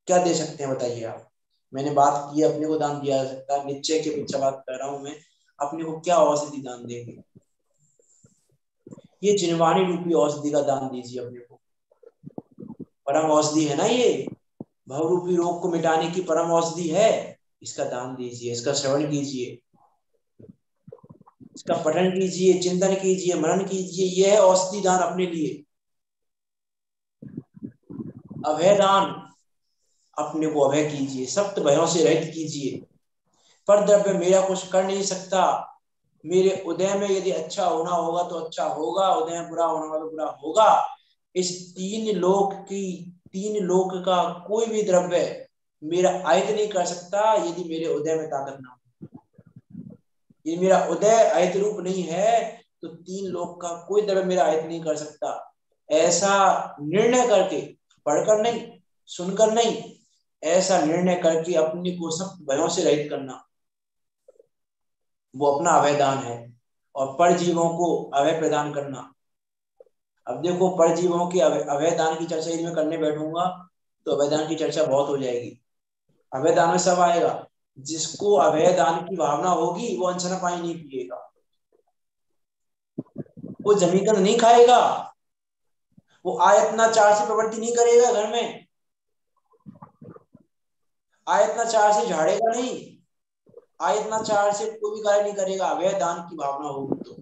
क्या दे सकते हैं बताइए आप। मैंने बात की अपने को दान दिया जा सकता है, निश्चय के पीछे बात कर रहा हूं मैं। अपने को क्या औषधि दान देंगे, ये जिनवाणी रूपी औषधि का दान दीजिए अपने को। परम औषधि है ना ये, भव रूपी रोग को मिटाने की परम औषधि है। इसका दान दीजिए, इसका श्रवण कीजिए, इसका पठन कीजिए, चिंतन कीजिए, मनन कीजिए। यह है औषधि दान अपने लिए। अभय दान, अपने को अभय कीजिए, सप्त भयों से रहित कीजिए। पर द्रव्य मेरा कुछ कर नहीं सकता, मेरे उदय में यदि अच्छा होना होगा तो अच्छा होगा, उदय में बुरा होना होगा तो बुरा होगा। इस तीन लोक का कोई भी द्रव्य मेरा आयत नहीं कर सकता यदि मेरे उदय में ताकत ना हो। यदि मेरा उदय आयत रूप नहीं है तो तीन लोक का कोई द्रव्य मेरा आयत नहीं कर सकता। ऐसा निर्णय करके, पढ़कर नहीं, सुनकर नहीं, ऐसा निर्णय करके अपने को सब भयों से रहित करना, वो अपना अभय दान है। और परजीवों को अभय प्रदान करना। अब देखो परजीवों के अभय दान की चर्चा यदि मैं करने बैठूंगा तो अभय दान की चर्चा बहुत हो जाएगी। अभय दान में सब आएगा। जिसको अभय दान की भावना होगी वो अनशना पानी नहीं पिएगा, वो जमीकंद नहीं खाएगा, वो आयतनाचार से प्रवृत्ति नहीं करेगा, घर में आयतनाचार से झाड़ेगा नहीं, आयतनाचार से कोई भी कार्य नहीं करेगा। अभय दान की भावना होगी तो।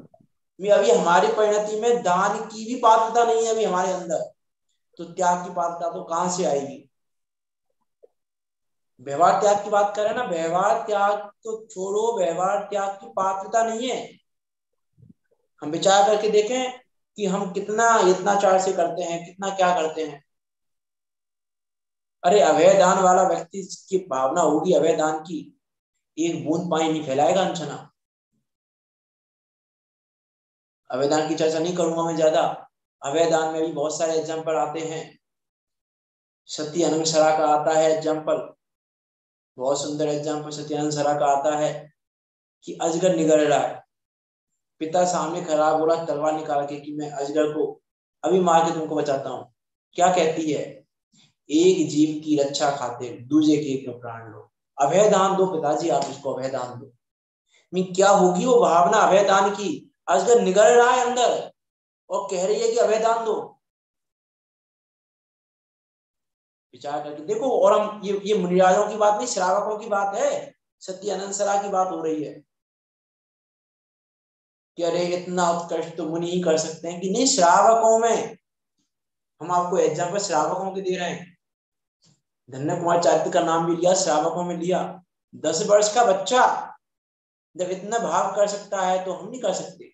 अभी हमारी परिणति में दान की भी पात्रता नहीं है अभी हमारे अंदर, तो त्याग की पात्रता तो कहां से आएगी। व्यवहार त्याग की बात करें ना, व्यवहार त्याग तो छोड़ो, व्यवहार त्याग की पात्रता नहीं है। हम विचार करके देखें कि हम कितना यत्नाचार से करते हैं, कितना क्या करते हैं। अरे अभय दान वाला व्यक्ति की भावना होगी अभय दान की, एक बूंद पानी नहीं फैलाएगा अनशना। अभय दान की चर्चा नहीं करूंगा मैं ज्यादा। अभय दान में भी बहुत सारे एग्जाम्पल आते हैं। सत्यानंद सरा का आता है एग्जाम्पल, बहुत सुंदर एग्जाम्पल सत्यानंद सरा का आता है कि अजगर निगल रहा है, पिता सामने खड़ा, बोला तलवार निकाल के कि मैं अजगर को अभी मार के तुमको बचाता हूँ। क्या कहती है, एक जीव की रक्षा खातिर दूसरे के क्यों प्राण लो। अभय दान दो पिताजी, आप इसको अभय दान दो। क्या होगी वो भावना अभय दान की। अजगर निगल रहा है अंदर और कह रही है कि अभय दान दो। विचार करके देखो। और हम ये मुनिराजों की बात नहीं, श्रावकों की बात है, सत्यानंद सरा की बात हो रही है कि अरे इतना उत्कृष्ट तो मुनि ही कर सकते हैं कि नहीं। श्रावकों में हम आपको एग्जाम्पल श्रावकों के दे रहे हैं। धन्य कुमार चारित्र का नाम भी लिया, श्रावकों में लिया। 10 वर्ष का बच्चा जब इतना भाव कर सकता है तो हम नहीं कर सकते।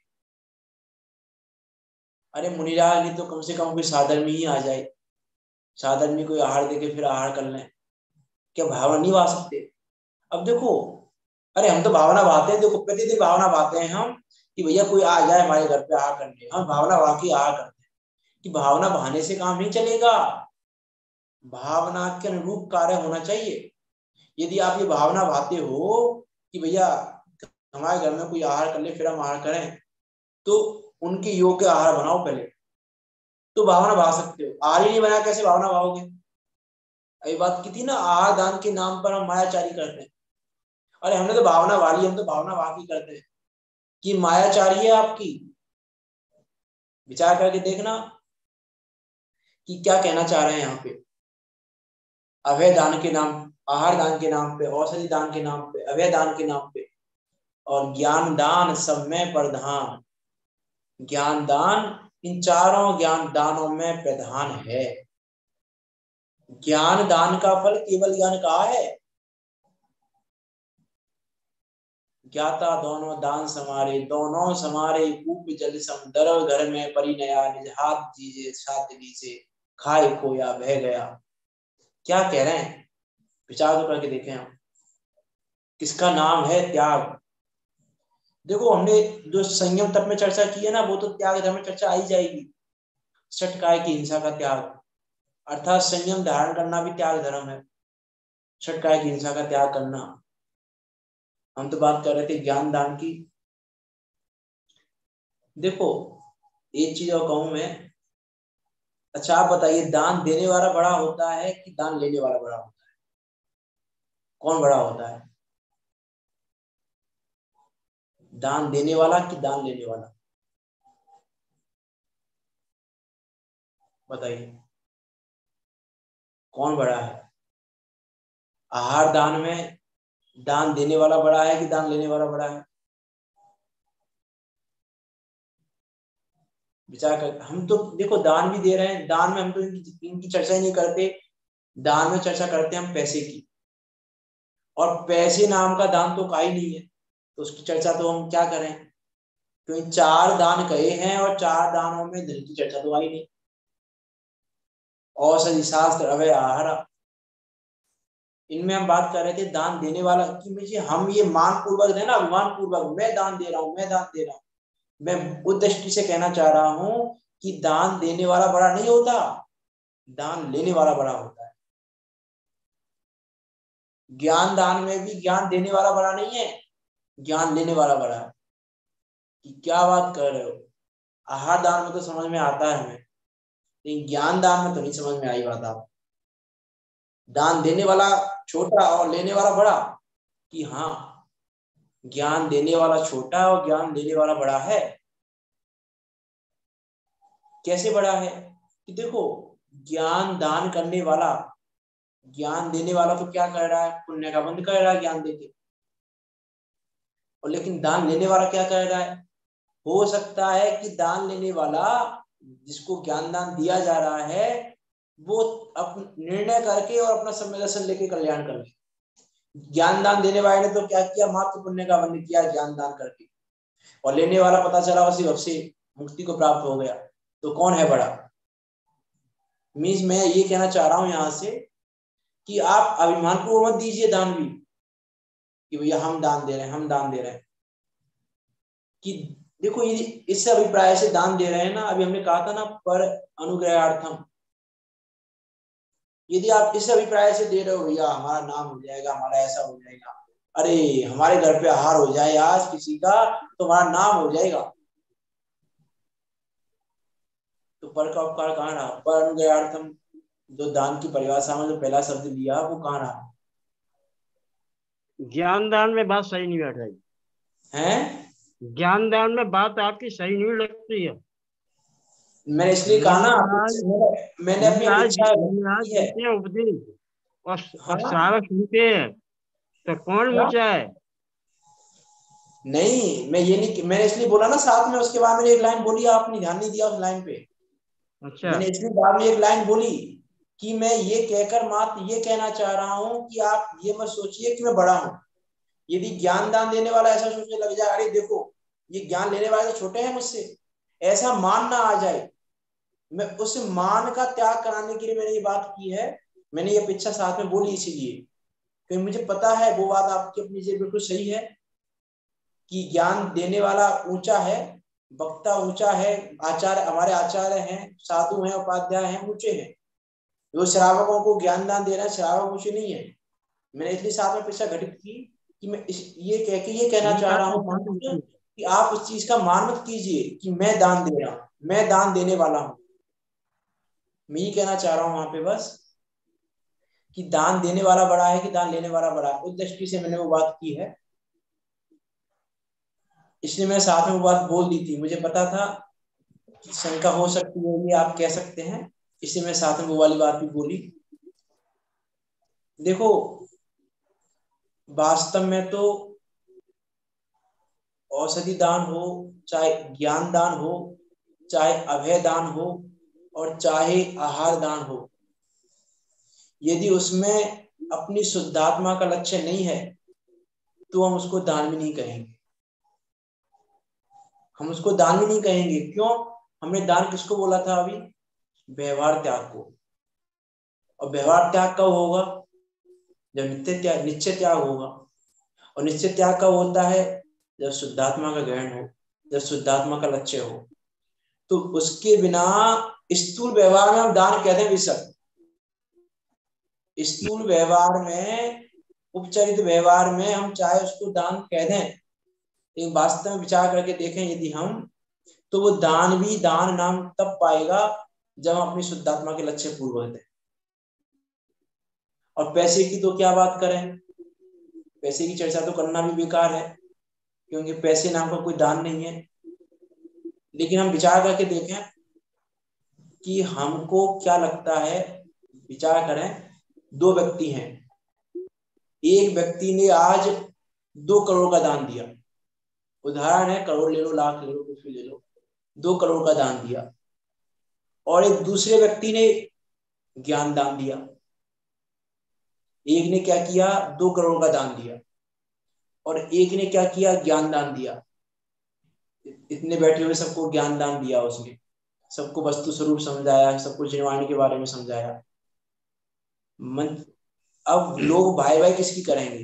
अरे मुनिराज नहीं तो कम से कम कोई साधर्मी ही आ जाए, साधर्मी कोई आहार देके फिर आहार कर लें, क्या भावना नहीं बहा सकते। अब देखो, अरे हम तो भावना बहाते हैं, देखो प्रतिदिन भावना बहाते हैं हम कि भैया कोई आ जाए हमारे घर पे आहार करने, हम भावना बहा के आहार करते हैं। कि भावना बहाने से काम नहीं चलेगा। भावना के अनुरूप कार्य होना चाहिए। यदि आप ये भावना भाते हो कि भैया हमारे घर में कोई आहार कर ले फिर हम आहार करें, तो उनके योग्य आहार बनाओ पहले, तो भावना भा सकते हो। आहार ही नहीं बना कैसे भावना भाओगे? अभी बात की थी ना, आहार दान के नाम पर हम मायाचारी करते हैं। अरे हमने तो भावना वाली, हम तो भावना वाकी करते हैं कि मायाचारी है आपकी। विचार करके देखना कि क्या कहना चाह रहे हैं यहाँ पे। अभय दान के नाम, आहार दान के नाम पे, औषधि दान के नाम पे, अभय दान के नाम पे, और ज्ञान दान सब में प्रधान। ज्ञान दान इन चारों ज्ञान दानों में प्रधान है। ज्ञान दान का फल केवल ज्ञान कहा है? ज्ञाता दोनों दान समारे, दोनों समारे कूप जल सम, दरव घर में परी नया, निज हाथ दीजे छाती से, खाए खोया बह गया। क्या कह रहे हैं? विचार तो करके देखें हम। किसका नाम है त्याग। देखो हमने जो संयम तप में चर्चा की है ना, वो तो त्याग धर्म में चर्चा आई जाएगी। षट काय की हिंसा का त्याग, अर्थात संयम धारण करना भी त्याग धर्म है। षट काय की हिंसा का त्याग करना। हम तो बात कर रहे थे ज्ञान दान की। देखो एक चीज और कहूं मैं, अच्छा आप बताइए, दान देने वाला बड़ा होता है कि दान लेने वाला बड़ा होता है? कौन बड़ा होता है? दान देने वाला कि दान लेने वाला? बताइए कौन बड़ा है? आहार दान में दान देने वाला बड़ा है कि दान लेने वाला बड़ा है? विचार कर। हम तो देखो दान भी दे रहे हैं, दान में हम तो इनकी चर्चा ही नहीं करते। दान में चर्चा करते हैं हम पैसे की, और पैसे नाम का दान तो का ही नहीं है, तो उसकी चर्चा तो हम क्या करें? क्योंकि चार दान कहे हैं और चार दानों में धन की चर्चा तो आई नहीं। औषधि शास्त्र अभय आहार, इनमें हम बात कर रहे थे दान देने वाला कि मुझे हम ये मान पूर्वक है ना, अभिमान पूर्वक मैं दान दे रहा हूँ, मैं दान दे रहा हूँ। मैं उस दृष्टि से कहना चाह रहा हूं कि दान देने वाला बड़ा नहीं होता, दान लेने वाला बड़ा होता है। ज्ञान दान में भी ज्ञान देने वाला बड़ा नहीं है, ज्ञान लेने वाला बड़ा है। कि क्या बात कर रहे हो? आहार दान में तो समझ में आता है हमें, लेकिन ज्ञान दान में तो नहीं समझ में आई बात। आप दान देने वाला छोटा और लेने वाला बड़ा, कि हाँ ज्ञान देने वाला छोटा है और ज्ञान लेने वाला बड़ा है। कैसे बड़ा है? कि देखो ज्ञान दान करने वाला ज्ञान देने वाला तो क्या कर रहा है? पुण्य का बंद कर रहा है ज्ञान देके। और लेकिन दान लेने वाला क्या कर रहा है? हो सकता है कि दान लेने वाला जिसको ज्ञान दान दिया जा रहा है वो अपना निर्णय करके और अपना समय दर्शन लेके कल्याण कर ले। ज्ञान दान देने वाले ने तो क्या किया? मात्र पुण्य का बंद किया ज्ञान दान करके, और लेने वाला पता चला उसी वक्त से मुक्ति को प्राप्त हो गया। तो कौन है बड़ा? मीन्स मैं ये कहना चाह रहा हूं यहां से कि आप अभिमान को मत दीजिए दान भी, कि भैया हम दान दे रहे हैं, हम दान दे रहे हैं। कि देखो ये इस अभिप्राय से दान दे रहे हैं ना, अभी हमने कहा था ना, पर अनुग्रहार्थम। यदि आप इस अभिप्राय से दे रहे हो भैया हमारा नाम हो जाएगा, हमारा ऐसा हो जाएगा, अरे हमारे घर पे आहार हो जाए आज किसी का तो हमारा नाम हो जाएगा, तो पर का उपकार कहाँ रहा? पर अनुग्रहार्थम जो दान की परिभाषा में जो पहला शब्द लिया वो कहाँ रहा? ज्ञान दान में बात सही नहीं बैठ रही। है? ज्ञान दान में बात आपकी सही नहीं लगती है। मैंने इसलिए कहा मैंने ना, आज मैंने अपनी अपेक्षा मैंने आज की है। देते हैं उपदेश, और हाँ सारा सुनते हैं, तो कौन हाँ। ऊंचा है? नहीं मैं ये नहीं, मैंने इसलिए बोला ना साथ में, उसके बाद मैंने एक लाइन बोली, आपने ध्यान नहीं दिया उस लाइन पे। अच्छा। मैंने इसलिए बाद में एक लाइन बोली कि मैं ये कहकर मात्र ये कहना चाह रहा हूं कि आप ये मत सोचिए कि मैं बड़ा हूं। यदि ज्ञान दान देने वाला ऐसा सोचने लग जाए, अरे देखो ये ज्ञान लेने वाले तो छोटे हैं मुझसे, ऐसा मान ना आ जाए, मैं उस मान का त्याग कराने के लिए मैंने ये बात की है। मैंने ये अपेक्षा साथ में बोली इसीलिए, क्योंकि मुझे पता है वो बात आपकी अपनी जगह बिल्कुल सही है कि ज्ञान देने वाला ऊंचा है, वक्ता ऊंचा है, आचार्य हमारे आचार्य हैं, साधु हैं, उपाध्याय हैं, ऊंचे हैं। वो श्रावकों को ज्ञान दान दे रहा है, श्रावक मुझे नहीं है। मैंने इसलिए साथ में पेशा घटित की कि मैं ये कह के ये कहना चाह रहा हूँ कि आप उस चीज का मान मत कीजिए कि मैं दान दे रहा हूँ, मैं दान देने वाला हूँ। मैं ये कहना चाह रहा हूँ वहां पे बस कि दान देने वाला बड़ा है कि दान लेने वाला बड़ा है, उस दृष्टि से मैंने वो बात की है। इसलिए मैंने साथ में वो बात बोल दी थी, मुझे पता था कि शंका हो सकती है, ये आप कह सकते हैं, इसलिए मैं साथ में वो वाली बात भी बोली। देखो वास्तव में तो औषधि दान हो, चाहे ज्ञान दान हो, चाहे अभय दान हो, और चाहे आहार दान हो, यदि उसमें अपनी शुद्धात्मा का लक्ष्य नहीं है तो हम उसको दान भी नहीं कहेंगे। हम उसको दान भी नहीं कहेंगे। क्यों? हमने दान किसको बोला था अभी? व्यवहार त्याग को। और व्यवहार त्याग कब होगा? जब निश्चय त्याग होगा। और निश्चय त्याग कब होता है? जब शुद्धात्मा का ग्रहण हो, जब शुद्धात्मा का लक्ष्य हो। तो उसके बिना स्थूल व्यवहार में हम दान कहते हैं विषय, स्थूल व्यवहार में, उपचारित व्यवहार में हम चाहे उसको दान कह दें, लेकिन वास्तव में विचार करके देखें यदि हम, तो वो दान भी दान नाम तब पाएगा जब हम अपनी शुद्धात्मा के लक्ष्य पूर्ण होते हैं। और पैसे की तो क्या बात करें, पैसे की चर्चा तो करना भी बेकार है, क्योंकि पैसे नाम का कोई दान नहीं है। लेकिन हम विचार करके देखें कि हमको क्या लगता है, विचार करें, दो व्यक्ति हैं, एक व्यक्ति ने आज 2 करोड़ का दान दिया, उदाहरण है, करोड़ ले लो, लाख ले लो, कुछ भी ले लो, 2 करोड़ का दान दिया। और एक दूसरे व्यक्ति ने ज्ञान दान दिया। एक ने क्या किया? 2 करोड़ का दान दिया, और एक ने क्या किया? ज्ञान दान दिया। इतने बैठे हुए सबको ज्ञान दान दिया उसने, सबको वस्तु स्वरूप समझाया, सबको जीववाणी के बारे में समझाया। मन अब लोग भाई भाई किसकी करेंगे,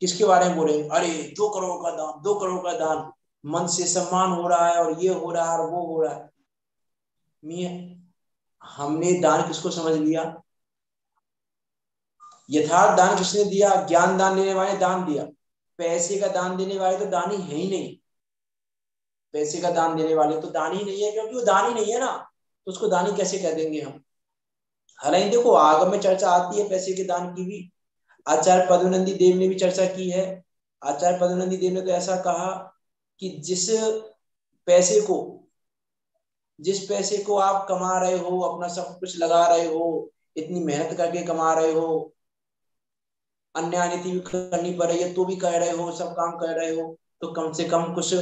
किसके बारे में बोलेंगे? अरे 2 करोड़ का दान, 2 करोड़ का दान, मन से सम्मान हो रहा है, और ये हो रहा है और वो हो रहा है। हमने दान किसको समझ लिया? यथार्थ दान किसने दिया? ज्ञान दान देने वाले दान दिया। पैसे का दान देने वाले तो दानी है ही नहीं। पैसे का दान देने वाले तो दान ही नहीं है, क्योंकि वो दान ही नहीं है ना, तो उसको दानी कैसे कह देंगे हम? हालांकि देखो आगम में चर्चा आती है पैसे के दान की भी। आचार्य पद्मनंदी देव ने भी चर्चा की है। आचार्य पद्मनंदी देव ने तो ऐसा कहा कि जिस पैसे को आप कमा रहे हो, अपना सब कुछ लगा रहे हो, इतनी मेहनत करके कमा रहे हो, अन्य अनिति भी करनी पड़ रही है तो भी कर रहे हो, सब काम कर रहे हो, तो कम से कम कुछ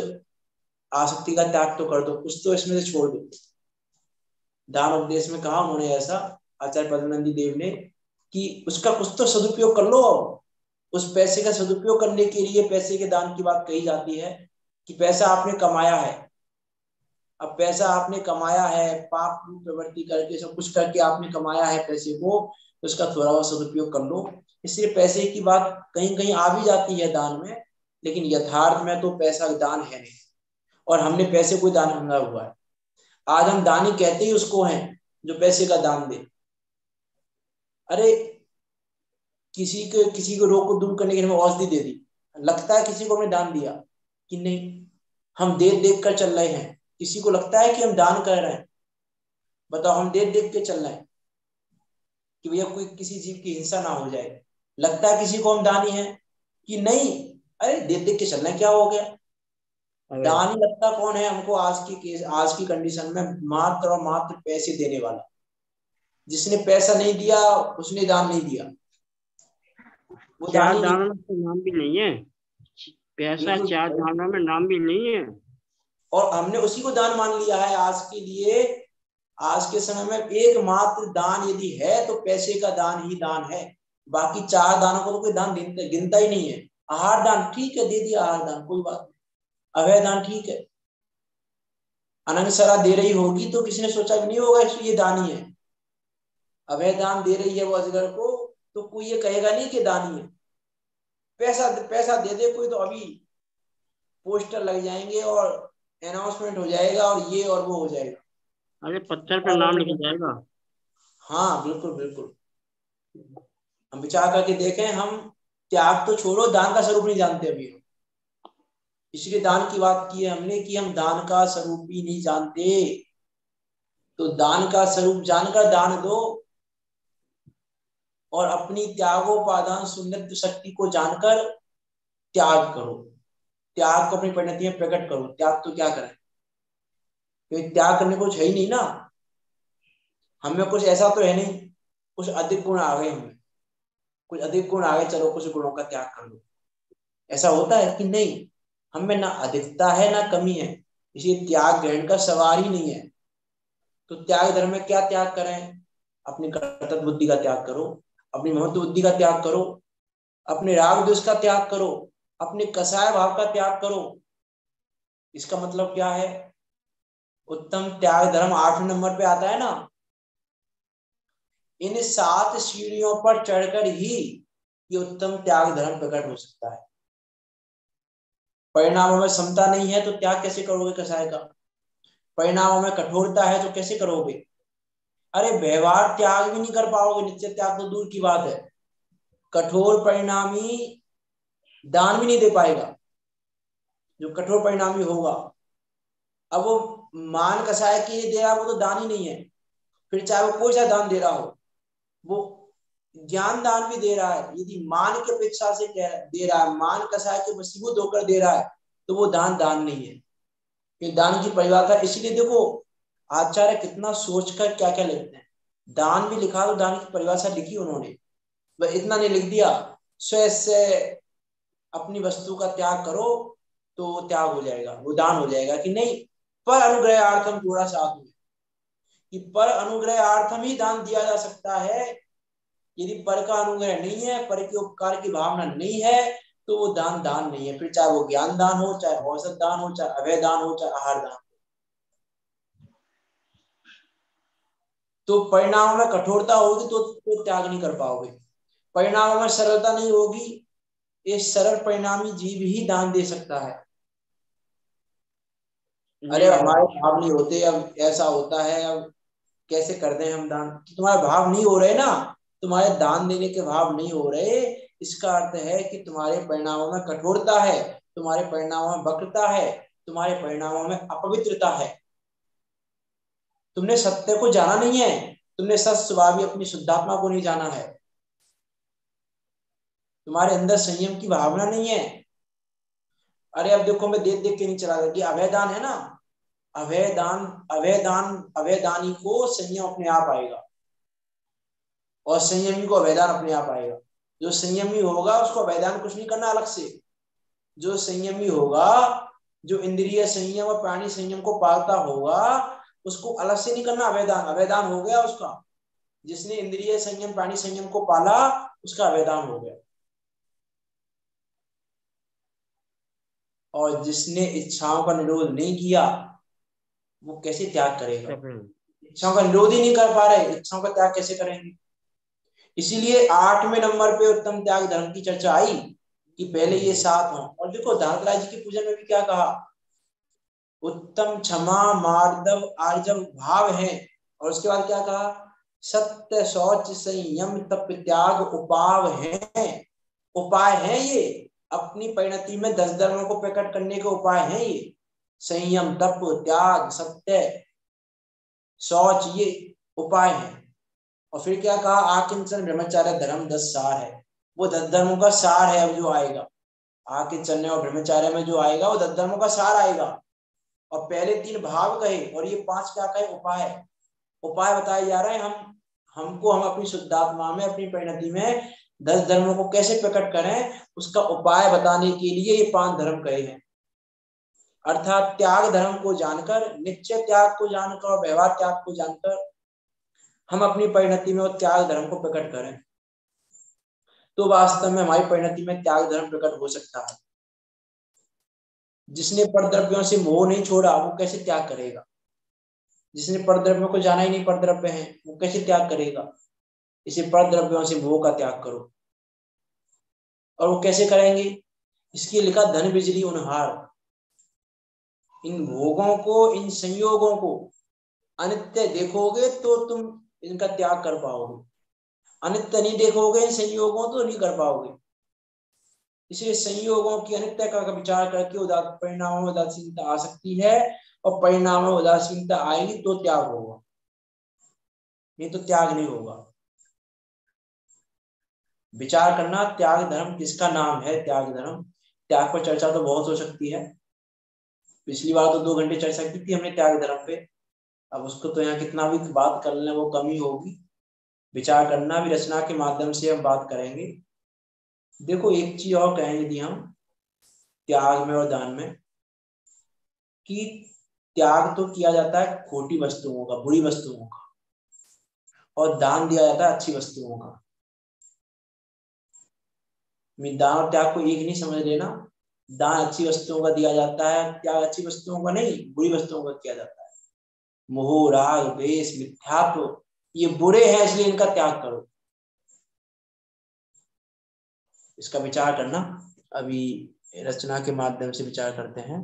आसक्ति का त्याग तो कर दो, कुछ तो इसमें से छोड़ दो। दान उपदेश में कहा उन्होंने ऐसा, आचार्य पद्मनंदी देव ने, कि उसका कुछ तो सदुपयोग कर लो। उस पैसे का सदुपयोग करने के लिए पैसे के दान की बात कही जाती है कि पैसा आपने कमाया है। अब पैसा आपने कमाया है, पाप प्रवृत्ति करके, सब कुछ करके आपने कमाया है पैसे को, तो उसका थोड़ा बहुत सदुपयोग कर लो। इसलिए पैसे की बात कहीं कहीं आ भी जाती है दान में, लेकिन यथार्थ में तो पैसा दान है नहीं, और हमने पैसे को दान समझा हुआ है। आज हम दानी कहते ही उसको हैं जो पैसे का दान दे। अरे किसी को रोग को दूर करने के लिए औषधि दे दी, लगता है किसी को हमने दान दिया कि नहीं? हम देख देख कर चल रहे हैं, किसी को लगता है कि हम दान कर रहे हैं? बताओ, हम देख देख के चल रहे हैं कि भैया कोई किसी जीव की हिंसा ना हो जाए, लगता है किसी को हम दानी है कि नहीं? अरे देख देख के चलना है, क्या हो गया? दानी लगता कौन है हमको आज की कंडीशन में? मात्र और मात्र पैसे देने वाला। जिसने पैसा नहीं दिया उसने दान नहीं दिया, वो चार दानी नहीं। दानों में नाम भी नहीं है, पैसा बिल्कुल। 4 दानों में नाम भी नहीं है। और हमने उसी को दान मान लिया है आज के लिए। आज के समय में एकमात्र दान यदि है तो पैसे का दान ही दान है। बाकी 4 दानों को तो कोई दान गिनता ही नहीं है। आहार दान ठीक है, दे दिया आहार दान, कोई बात नहीं। अभय दान ठीक है, अनंगसरा दे रही होगी तो किसी ने सोचा भी नहीं होगा ये दानी है। अभय दान दे रही है वो अजगर को, तो कोई ये कहेगा नहीं कि दानी है। पैसा पैसा दे दे कोई तो अभी पोस्टर लग जाएंगे और अनाउंसमेंट हो जाएगा और ये और वो हो जाएगा। अरे पत्थर पे नाम लिखा जाएगा। हाँ बिल्कुल बिल्कुल, हम विचार करके देखें, हम त्याग तो छोड़ो, दान का स्वरूप नहीं जानते अभी हम। इसलिए दान की बात की है हमने कि हम दान का स्वरूप ही नहीं जानते। तो दान का स्वरूप जानकर दान दो, और अपनी त्यागोपादान सुन्नत शक्ति को जानकर त्याग करो। त्याग को अपनी परिणति में प्रकट करो। त्याग तो क्या करें, क्योंकि त्याग करने को कुछ है ही नहीं ना, हमें कुछ ऐसा तो है नहीं, कुछ अधिक गुण आ गए हमें, कुछ अधिक गुण आ गए, चलो कुछ गुणों का त्याग कर लो। ऐसा होता है कि नहीं, हमें ना अधिकता है ना कमी है, इसलिए त्याग ग्रहण का सवाल ही नहीं है। तो त्याग धर्म में क्या त्याग करें, अपनी कर्तव्य बुद्धि का त्याग करो, अपनी महत्व बुद्धि का त्याग करो, अपने राग द्वेष का त्याग करो, अपने कसाय भाव का त्याग करो। इसका मतलब क्या है, उत्तम त्याग धर्म 8वें नंबर पे आता है ना, इन 7 सीढ़ियों पर चढ़कर ही ये उत्तम त्याग धर्म प्रकट हो सकता है। परिणामों में समता नहीं है तो त्याग कैसे करोगे कसाय का, परिणामों में कठोरता है तो कैसे करोगे, अरे व्यवहार त्याग भी नहीं कर पाओगे, निश्चय त्याग तो दूर की बात है, कठोर परिणामी दान भी नहीं दे पाएगा जो कठोर परिणामी होगा। अब वो मान कसाय के लिए दे रहा है, वो तो दान ही नहीं है, फिर चाहे वो कोई सा दान दे रहा हो, वो ज्ञान दान भी दे रहा है, यदि मान की अपेक्षा से दे रहा है, मान कसाय के वशीभूत होकर दे रहा है, तो वो दान दान नहीं है। ये दान की परिभाषा, इसलिए देखो आचार्य कितना सोचकर क्या क्या लिखते हैं। दान भी लिखा तो दान की परिभाषा लिखी उन्होंने, वह इतना नहीं लिख दिया स्वयं से अपनी वस्तु का त्याग करो तो त्याग हो जाएगा, वो दान हो जाएगा कि नहीं, पर अनुग्रहार्थम जोड़ा साथ में, कि पर अनुग्रहार्थम ही दान दिया जा सकता है। यदि पर का अनुग्रह नहीं है, पर के उपकार की भावना नहीं है, तो वो दान दान नहीं है, फिर चाहे वो ज्ञान दान हो, चाहे औसत दान हो, चाहे अभय दान हो, चाहे आहार दान। तो परिणाम में कठोरता होगी तो त्याग नहीं कर पाओगे, परिणाम में सरलता नहीं होगी, ये सरल परिणामी जीव ही दान दे सकता है। अरे हमारे भाव नहीं होते, अब ऐसा होता है, अब कैसे कर दें हम दान, तुम्हारे भाव नहीं हो रहे ना, तुम्हारे दान देने के भाव नहीं हो रहे, इसका अर्थ है कि तुम्हारे परिणामों में कठोरता है, तुम्हारे परिणामों में वक्रता है, तुम्हारे परिणामों में अपवित्रता है। तुमने सत्य को जाना नहीं है, तुमने सत स्वभावी अपनी शुद्धात्मा को नहीं जाना है, तुम्हारे अंदर संयम की भावना नहीं है। अरे अब देखो, मैं देख देख के नहीं चला गया कि अभयदान है ना, अभयदान, अभयदान, अभयदानी को संयम अपने आप आएगा, और संयमी को अभयदान अपने आप आएगा। जो संयमी होगा उसको अभयदान कुछ नहीं करना अलग से, जो संयमी होगा, जो इंद्रिय संयम और प्राणी संयम को पालता होगा, उसको अलग से नहीं करना अभयदान, अभयदान हो गया उसका। जिसने इंद्रिय संयम प्राणी संयम को पाला, उसका अभयदान हो गया। और जिसने इच्छाओं का निरोध नहीं किया, वो कैसे त्याग करेगा, इच्छाओं का निरोध ही नहीं कर पा रहे, इच्छाओं का त्याग कैसे करेंगे। इसीलिए 8वें नंबर पे उत्तम त्याग धर्म की चर्चा आई कि पहले ये 7 हों। और देखो धनराज जी की पूजन में भी क्या कहा, उत्तम क्षमा मार्दव आर्जव भाव है, और उसके बाद क्या कहा, सत्य शौच संयम तप त्याग उपाव है, उपाय है ये, अपनी परिणति में 10 धर्मों को प्रकट करने के उपाय हैं ये, संयम तप त्याग सत्य शौच, ये उपाय है। और फिर क्या कहा, आकिंचन ब्रह्मचार्य धर्म 10 सार है, वो 10 धर्मों का सार है। अब जो आएगा आकिंचन और ब्रह्मचार्य में जो आएगा वो 10 धर्मों का सार आएगा। और पहले 3 भाव कहे और ये 5 क्या कहे, उपाय, उपाय बताए जा रहे हैं। हम अपनी शुद्धात्मा में अपनी परिणति में 10 धर्मों को कैसे प्रकट करें, उसका उपाय बताने के लिए ये 5 धर्म कहे हैं। अर्थात त्याग धर्म को जानकर, निश्चय त्याग को जानकर और व्यवहार त्याग को जानकर हम अपनी परिणति में और त्याग धर्म को प्रकट करें, तो वास्तव में हमारी परिणति में त्याग धर्म प्रकट हो सकता है। जिसने परद्रव्यों से मोह नहीं छोड़ा, वो कैसे त्याग करेगा, जिसने परद्रव्यों को जाना ही नहीं परद्रव्य है, वो कैसे त्याग करेगा। इसे परद्रव्यों से मोह का त्याग करो। और वो कैसे करेंगे, इसके लिखा धन बिजली उनहार, इन भोगों को, इन संयोगों को अनित्य देखोगे तो तुम इनका त्याग कर पाओगे। अनित्य नहीं देखोगे इन संयोगों तो नहीं कर पाओगे। इसलिए संयोगों की अनित्य का विचार करके परिणामों में उदासीनता आ सकती है, और परिणाम में उदासीनता आएगी तो त्याग होगा, नहीं तो त्याग नहीं होगा। विचार करना त्याग धर्म किसका नाम है। त्याग धर्म, त्याग पर चर्चा तो बहुत हो सकती है। पिछली बार तो 2 घंटे चर्चा की थी हमने त्याग धर्म पे। अब उसको तो यहाँ कितना भी बात कर लें वो कमी होगी। विचार करना भी रचना के माध्यम से हम बात करेंगे। देखो एक चीज और कहेंगे यदि हम त्याग में और दान में, कि त्याग तो किया जाता है खोटी वस्तुओं का, बुरी वस्तुओं का, और दान दिया जाता है अच्छी वस्तुओं का। दान और त्याग को एक नहीं समझ लेना। दान अच्छी वस्तुओं का दिया जाता है, त्याग अच्छी वस्तुओं का नहीं, बुरी वस्तुओं का किया जाता है। मोह, राग, द्वेष, मिथ्यात्व ये बुरे हैं, इसलिए इनका त्याग करो। इसका विचार करना अभी रचना के माध्यम से विचार करते हैं।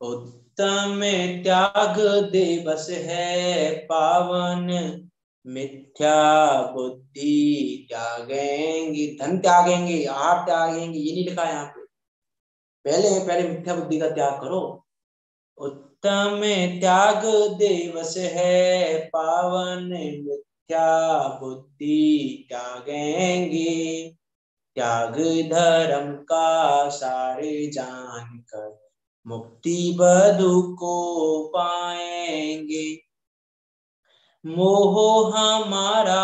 उत्तम त्याग दिवस है पावन, मिथ्या बुद्धि त्यागेंगे। धन त्यागेंगे, आप त्यागेंगे ये नहीं लिखा है यहाँ पे। पहले मिथ्या बुद्धि का त्याग करो। उत्तम त्याग दिवस है पावन, मिथ्या बुद्धि त्यागेंगे। त्याग धर्म का सारे जानकर, मुक्ति बधु को पाएंगे। मोह हमारा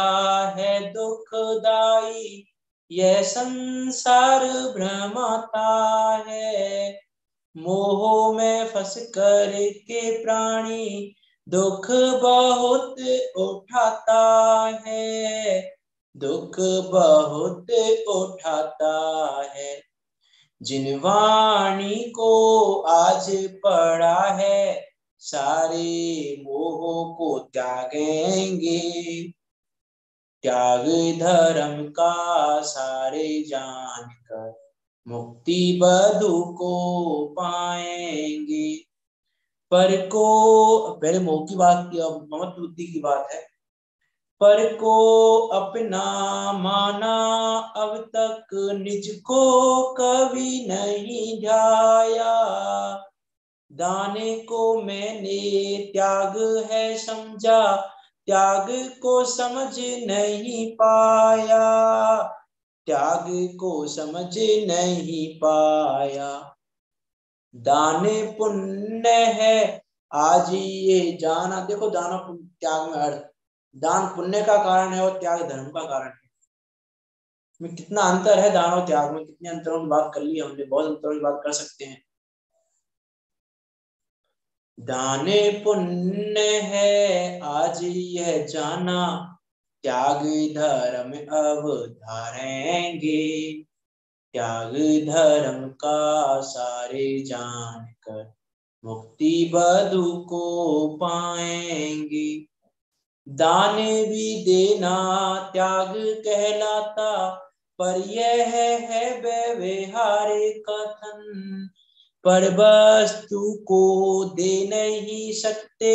है दुखदाई, यह संसार भ्रमाता है। मोह में फंस कर के प्राणी दुख बहुत उठाता है, दुख बहुत उठाता है। जिन वाणी को आज पढ़ा है, सारे मोह को त्यागेंगे। त्याग धर्म का सारे जानकर, मुक्ति बधु को पाएंगे। पर को पहले मोह की बात की, अब ममत्व बुद्धि की बात है। पर को अपना माना अब तक, निज को कभी नहीं ध्याया। दाने को मैंने त्याग है समझा, त्याग को समझ नहीं पाया, त्याग को समझ नहीं पाया। दाने पुण्य है आज ये जाना। देखो दान और त्याग में अर्थ, दान पुण्य का कारण है और त्याग धर्म का कारण है। में कितना अंतर है दान और त्याग में, कितने अंतरों की बात कर ली हमने, बहुत अंतरों की बात कर सकते हैं। दाने पुण्य है आज यह जाना, त्याग धर्म अब धारेंगे। त्याग धर्म का सारे जानकर, मुक्ति बधु को पाएंगे। दान भी देना त्याग कहलाता, पर यह है व्यवहारिक कथन। पर वस्तु को दे नहीं सकते,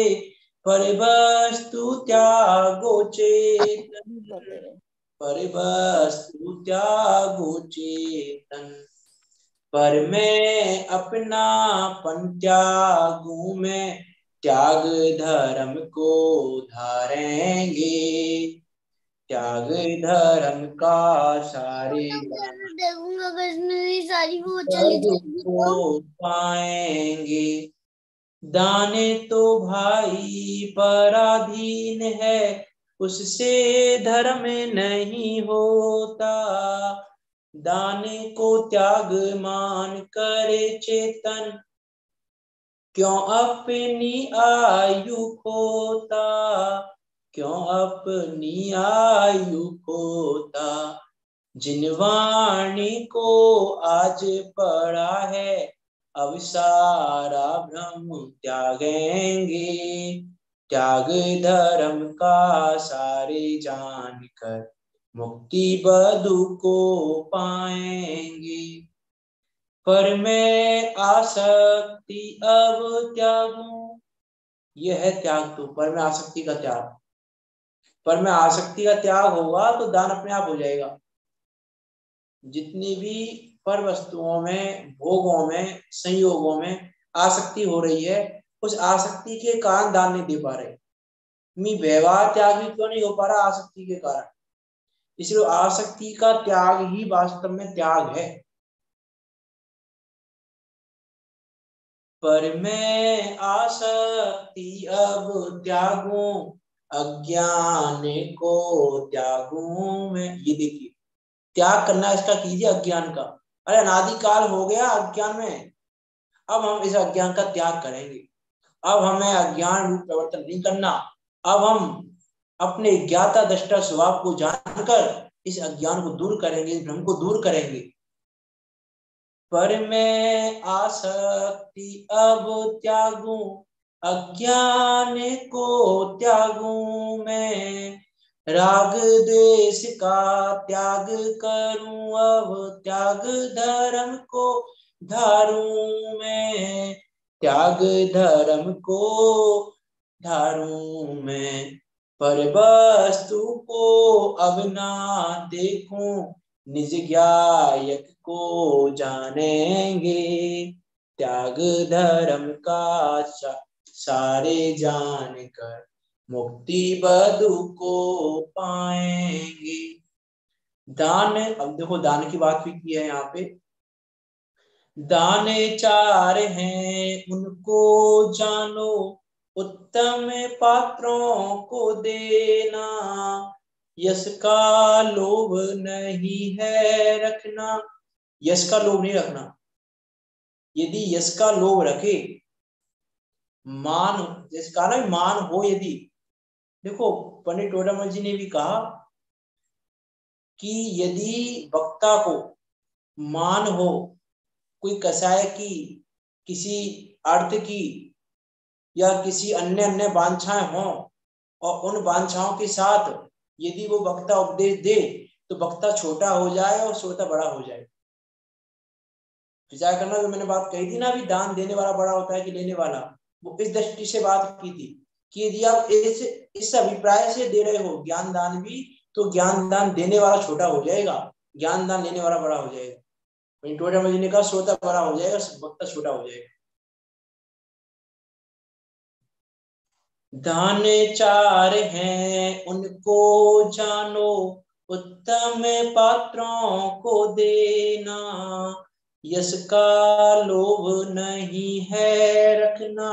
पर वस्तु त्यागो चेतन, पर वस्तु त्यागो चेतन। पर मैं अपनापन त्यागू में, त्याग धर्म को धारेंगे। त्याग धर्म का सारे को पाएंगे। दाने तो भाई पराधीन है, उससे धर्म नहीं होता। दाने को त्याग मान करे चेतन, क्यों अपनी आयु खोता, क्यों अपनी आयु खोता। जिन वाणी को आज पढ़ा है, अब सारा भ्रम त्यागेंगे। त्याग धर्म का सारे जानकर मुक्ति बधु को पाएंगे। पर मैं आसक्ति अब त्यागूं, यह है त्याग। तो पर मैं आसक्ति का त्याग, पर मैं आसक्ति का त्याग होगा तो दान अपने आप हो जाएगा। जितनी भी पर वस्तुओं में, भोगों में, संयोगों में आसक्ति हो रही है, उस आसक्ति के कारण दान नहीं दे पा रहे। मी व्यवहार त्याग भी क्यों नहीं हो पा रहा? आसक्ति के कारण। इसलिए आसक्ति का त्याग ही वास्तव में त्याग है। पर मैं आसक्ति अब त्यागूं, अज्ञान को त्यागूं मैं। ये देखिए, त्याग करना इसका कीजिए, अज्ञान का। अरे अनादिकाल हो गया अज्ञान में, अब हम इस अज्ञान का त्याग करेंगे। अब हमें अज्ञान रूप प्रवर्तन नहीं करना। अब हम अपने ज्ञाता दृष्टा स्वभाव को जानकर इस अज्ञान को दूर करेंगे, इस भ्रम को दूर करेंगे। पर मैं आसक्ति अब त्यागूं, अज्ञान को त्यागूं मैं। राग द्वेष का त्याग करूं अब, त्याग धर्म को धारूं मैं। त्याग धर्म को धारूं मैं। पर वस्तु को अब ना देखूं, निज ज्ञायक को जानेंगे। त्याग धर्म का सारे जानकर मुक्ति बधु को पाएंगे। दान, अब देखो दान की बात भी की है यहाँ पे। दान चार हैं उनको जानो, उत्तम पात्रों को देना। यश का लोभ नहीं है रखना, यश का लोभ नहीं रखना। यदि यश का लोभ रखे, मान, जैसे कहा ना मान हो यदि, देखो पंडित टोडामल जी ने भी कहा कि यदि वक्ता को मान हो, कोई कसाय की, किसी अर्थ की या किसी अन्य अन्य वांछाएं हों, और उन वांछाओं के साथ यदि वो वक्ता उपदेश दे, तो वक्ता छोटा हो जाए और श्रोता बड़ा हो जाए। विचार करना, जो मैंने बात कही थी ना अभी, दान देने वाला बड़ा होता है कि लेने वाला, वो इस दृष्टि से बात की थी कि यदि आप इस अभिप्राय से दे रहे हो ज्ञान दान भी, तो ज्ञान दान देने वाला छोटा हो जाएगा, ज्ञान दान लेने वाला बड़ा हो जाएगा। टोडामल जी ने कहा श्रोता बड़ा हो जाएगा, वक्ता छोटा हो जाएगा। दान चार हैं उनको जानो, उत्तम पात्रों को देना। यश का लोभ नहीं है रखना,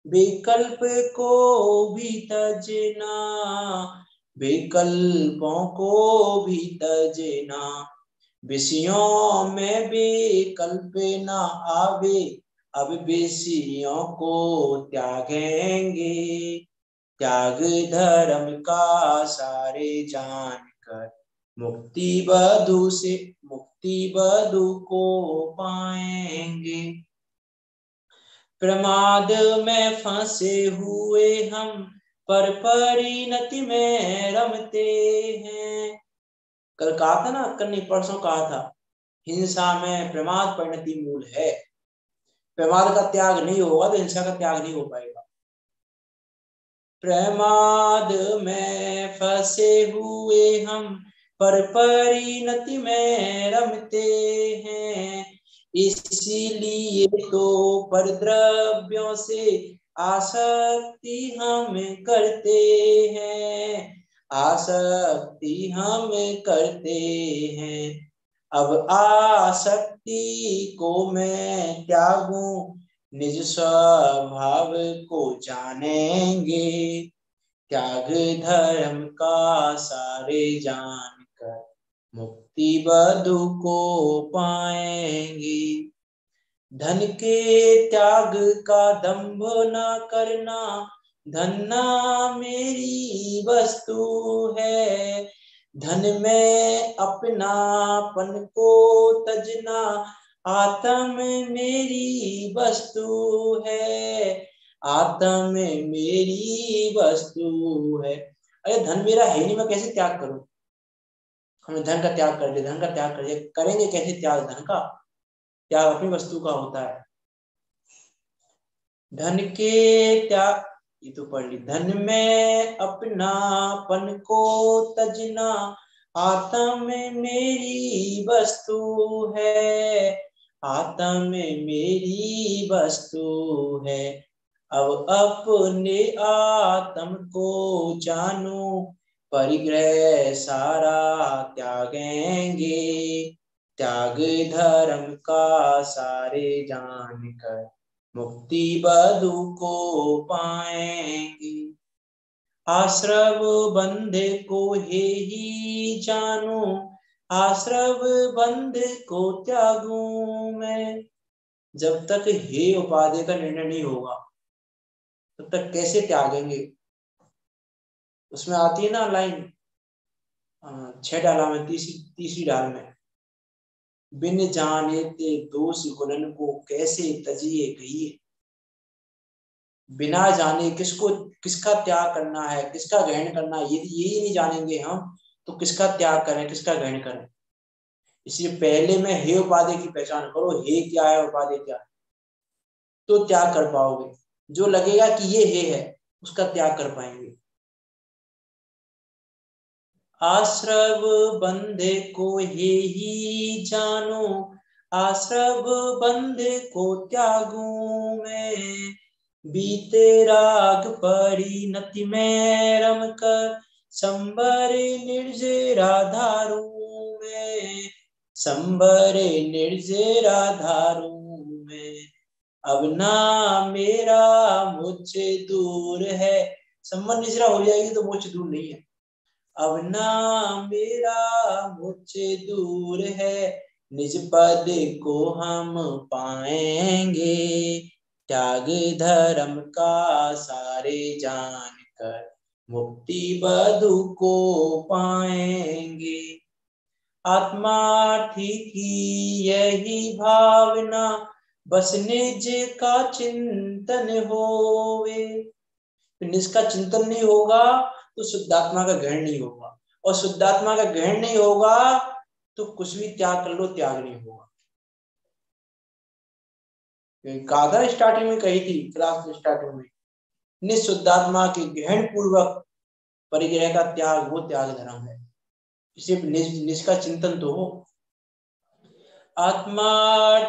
विकल्प को भी तजना। विकल्पों को भी तजना, विषयों में विकल्प न आवे, अब विषयों को त्यागेंगे। त्याग धर्म का सारे जानकर मुक्ति बधु को पाएंगे। प्रमाद में फंसे हुए हम, पर परिणति में रमते हैं। कल कहा था ना, कल नहीं परसों कहा था, हिंसा में प्रमाद परिणति मूल है। प्रमाद का त्याग नहीं होगा तो हिंसा का त्याग नहीं हो पाएगा। प्रमाद में फंसे हुए हम, पर परिणति में रमते हैं। इसीलिए तो परद्रव्यों से आसक्ति हम करते हैं, आसक्ति हम करते हैं। अब आसक्ति को मैं त्यागूं, निज स्वभाव को जानेंगे। त्याग धर्म का सारे जानकर मुक्ति बधु को पाएंगे। धन के त्याग का दंभ न करना, धन ना मेरी वस्तु है। धन में अपनापन को तजना, आत्म मेरी वस्तु है। आत्म मेरी वस्तु है। अरे धन मेरा है नहीं, मैं कैसे त्याग करूं? हमने धन का त्याग कर दिया, धन का त्याग कर दिया, करेंगे कैसे त्याग? धन का त्याग अपनी वस्तु का होता है। धन के त्याग, ये तो पढ़ ली। धन में अपनापन को तजना, आत्म मेरी वस्तु है, आत्म मेरी वस्तु है। अब अपने आत्म को जानो, परिग्रह सारा त्यागेंगे, त्याग धर्म का सारे जानकर मुक्ति बधु को पाएंगे। आश्रव बंधे को हे ही जानो, आश्रव बंधे को त्यागूं मैं। जब तक हे उपाधि का निर्णय नहीं होगा तब तक कैसे त्यागेंगे? उसमें आती है ना लाइन 6 डाला में, तीसरी डाल में, बिन जाने ते दोष गुणन को कैसे तजिए कहिए। बिना जाने किसको, किसका त्याग करना है, किसका ग्रहण करना है, यदि यही नहीं जानेंगे हम तो किसका त्याग करें, किसका ग्रहण करें? इसलिए पहले में हे उपाधि की पहचान करो, हे क्या है, उपाधि क्या है, तो त्याग कर पाओगे। जो लगेगा कि ये हे है उसका त्याग कर पाएंगे। आश्रव बंधे को हे ही जानो, आश्रव बंधे को त्यागूं मैं। बीते राग परिणति में रम कर, संबर निर्जरा धारूं मैं, संबर निर्जरा धारूं मैं। अब ना मेरा मुझसे दूर है, संबर निर्जरा हो जाएगी तो मुझसे दूर नहीं है। अब ना मेरा मुझसे दूर है, निज पद को हम पाएंगे, त्याग धर्म का सारे जानकर मुक्ति बधु को पाएंगे। आत्मा ठीक ही यही भावना, बस निज का चिंतन होवे। निज का चिंतन नहीं होगा तो शुद्धात्मा का ग्रहण नहीं होगा, और शुद्धात्मा का ग्रहण नहीं होगा तो कुछ भी त्याग कर लो, त्याग नहीं होगा। गाथा स्टार्टिंग में कही थी, क्लास स्टार्टिंग में, निशुद्धात्मा के ग्रहण पूर्वक परिग्रह का त्याग वो त्याग धर्म है। सिर्फ निज का चिंतन तो हो। आत्मा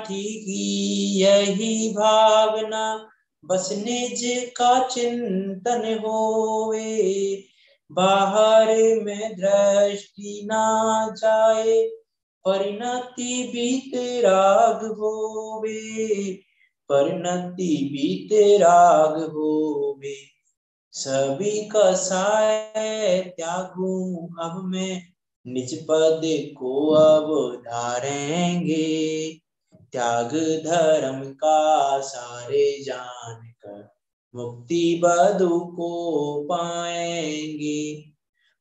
ठीक यही भावना, बस निज का चिंतन होवे। बाहर में दृष्टि ना जाए, परिणति बीत राग होवे, परिणति बीत राग होवे। सभी का साय त्यागूं अब मैं, निज पद को अब धारेंगे, त्याग धर्म का सारे जानकर मुक्ति बधु को पाएंगे।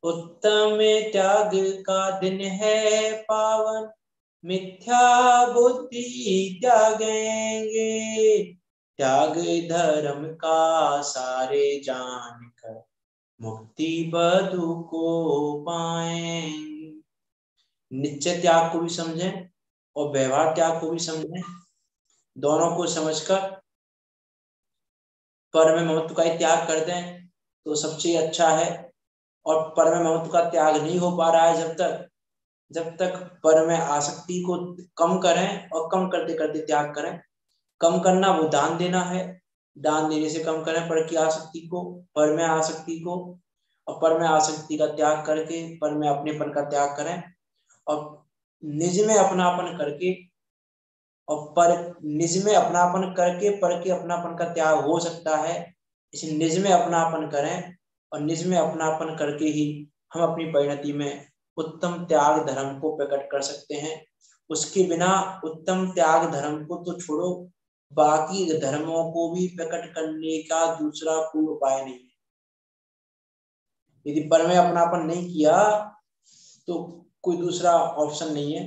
उत्तम त्याग का दिन है पावन, मिथ्या बुद्धि त्यागेंगे, त्याग धर्म का सारे जानकर मुक्ति बधु को पाएंगे। निश्चय त्याग को भी समझें और व्यवहार त्याग को भी समझें। दोनों को समझकर पर में महत्व का त्याग कर दें तो सबसे अच्छा है। और पर में महत्व का त्याग नहीं हो पा रहा है जब तक पर में आसक्ति को कम करें, और कम करते करते त्याग करें। कम करना वो दान देना है, दान देने से कम करें पर की आसक्ति को, पर में आसक्ति को, और पर में आसक्ति का त्याग करके पर में अपनेपन का त्याग करें, और निज में अपनापन करके, और पर निज में अपनापन करके पर के अपनापन का त्याग हो सकता है। इसे निज में अपनापन करें, और निज में अपनापन करके ही हम अपनी परिणति में उत्तम त्याग धर्म को प्रकट कर सकते हैं। उसके बिना उत्तम त्याग धर्म को तो छोड़ो, बाकी धर्मों को भी प्रकट करने का दूसरा कोई उपाय नहीं है। यदि पर में अपनापन नहीं किया तो कोई दूसरा ऑप्शन नहीं है।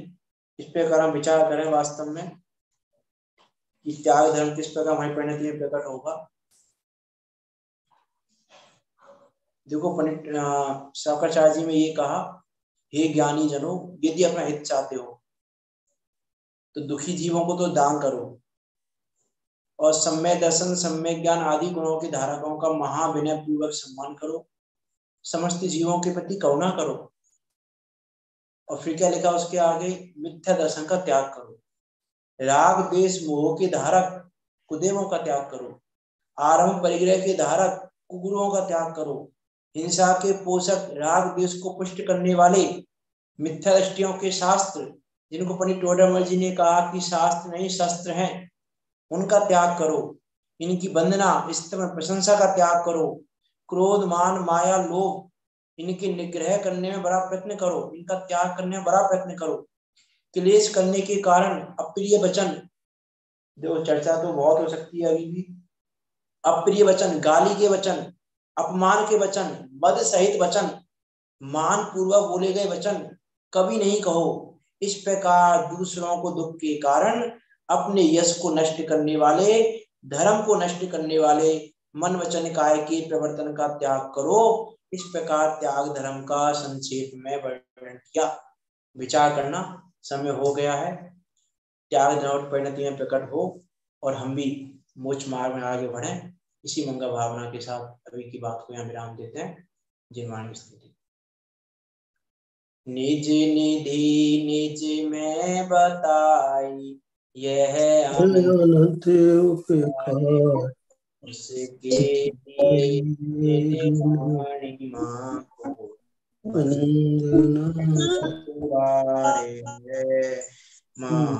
इस पे अगर हम विचार करें वास्तव में कि त्याग धर्म किस प्रकार हमारी परिणति में प्रकट होगा, देखो पंडित शंकराचार्य जी ने ये कहा, हे ज्ञानी जनों, यदि अपना हित चाहते हो तो दुखी जीवों को तो दान करो, और सम्यक दर्शन, सम्यक ज्ञान आदि गुणों के धारकों का महाविनय पूर्वक सम्मान करो, समस्त जीवों के प्रति करुणा करो। और फिर क्या लिखा उसके आगे, मिथ्या दर्शन का त्याग करो, राग देश मोह के धारक कुदेवों का त्याग करो, आरंभ परिग्रह के धारक कुगुरुओं का त्याग करो, हिंसा के पोषक राग देश को पुष्ट करने वाले मिथ्या दृष्टियों के शास्त्र, जिनको पंडित टोडरमल जी ने कहा कि शास्त्र नहीं शस्त्र हैं, उनका त्याग करो, इनकी वंदना स्तव प्रशंसा का त्याग करो, क्रोध मान माया लोभ इनके निग्रह करने में बड़ा प्रयत्न करो, इनका त्याग करने में बड़ा प्रयत्न करो, क्लेश करने के कारण अप्रिय वचन, देखो चर्चा तो बहुत हो सकती है अभी भी, अप्रिय वचन, गाली के वचन, अपमान के वचन, मद सहित वचन, मान पूर्वक बोले गए वचन कभी नहीं कहो। इस प्रकार दूसरों को दुख के कारण अपने यश को नष्ट करने वाले, धर्म को नष्ट करने वाले मन वचन काय के प्रवर्तन का त्याग करो। इस प्रकार त्याग धर्म का संक्षेप में वर्णन किया। विचार करना, समय हो गया है, त्याग धर्म परिणति में प्रकट हो और हम भी मोक्ष मार्ग में आगे बढ़े। इसी मंगल भावना के साथ अभी की बात को यहाँ विराम देते हैं। जय मान स्थिति। निज निधि निज में बताई यह अनंत उपकार, उसके लिए महिमा को वंदना पुकारे मां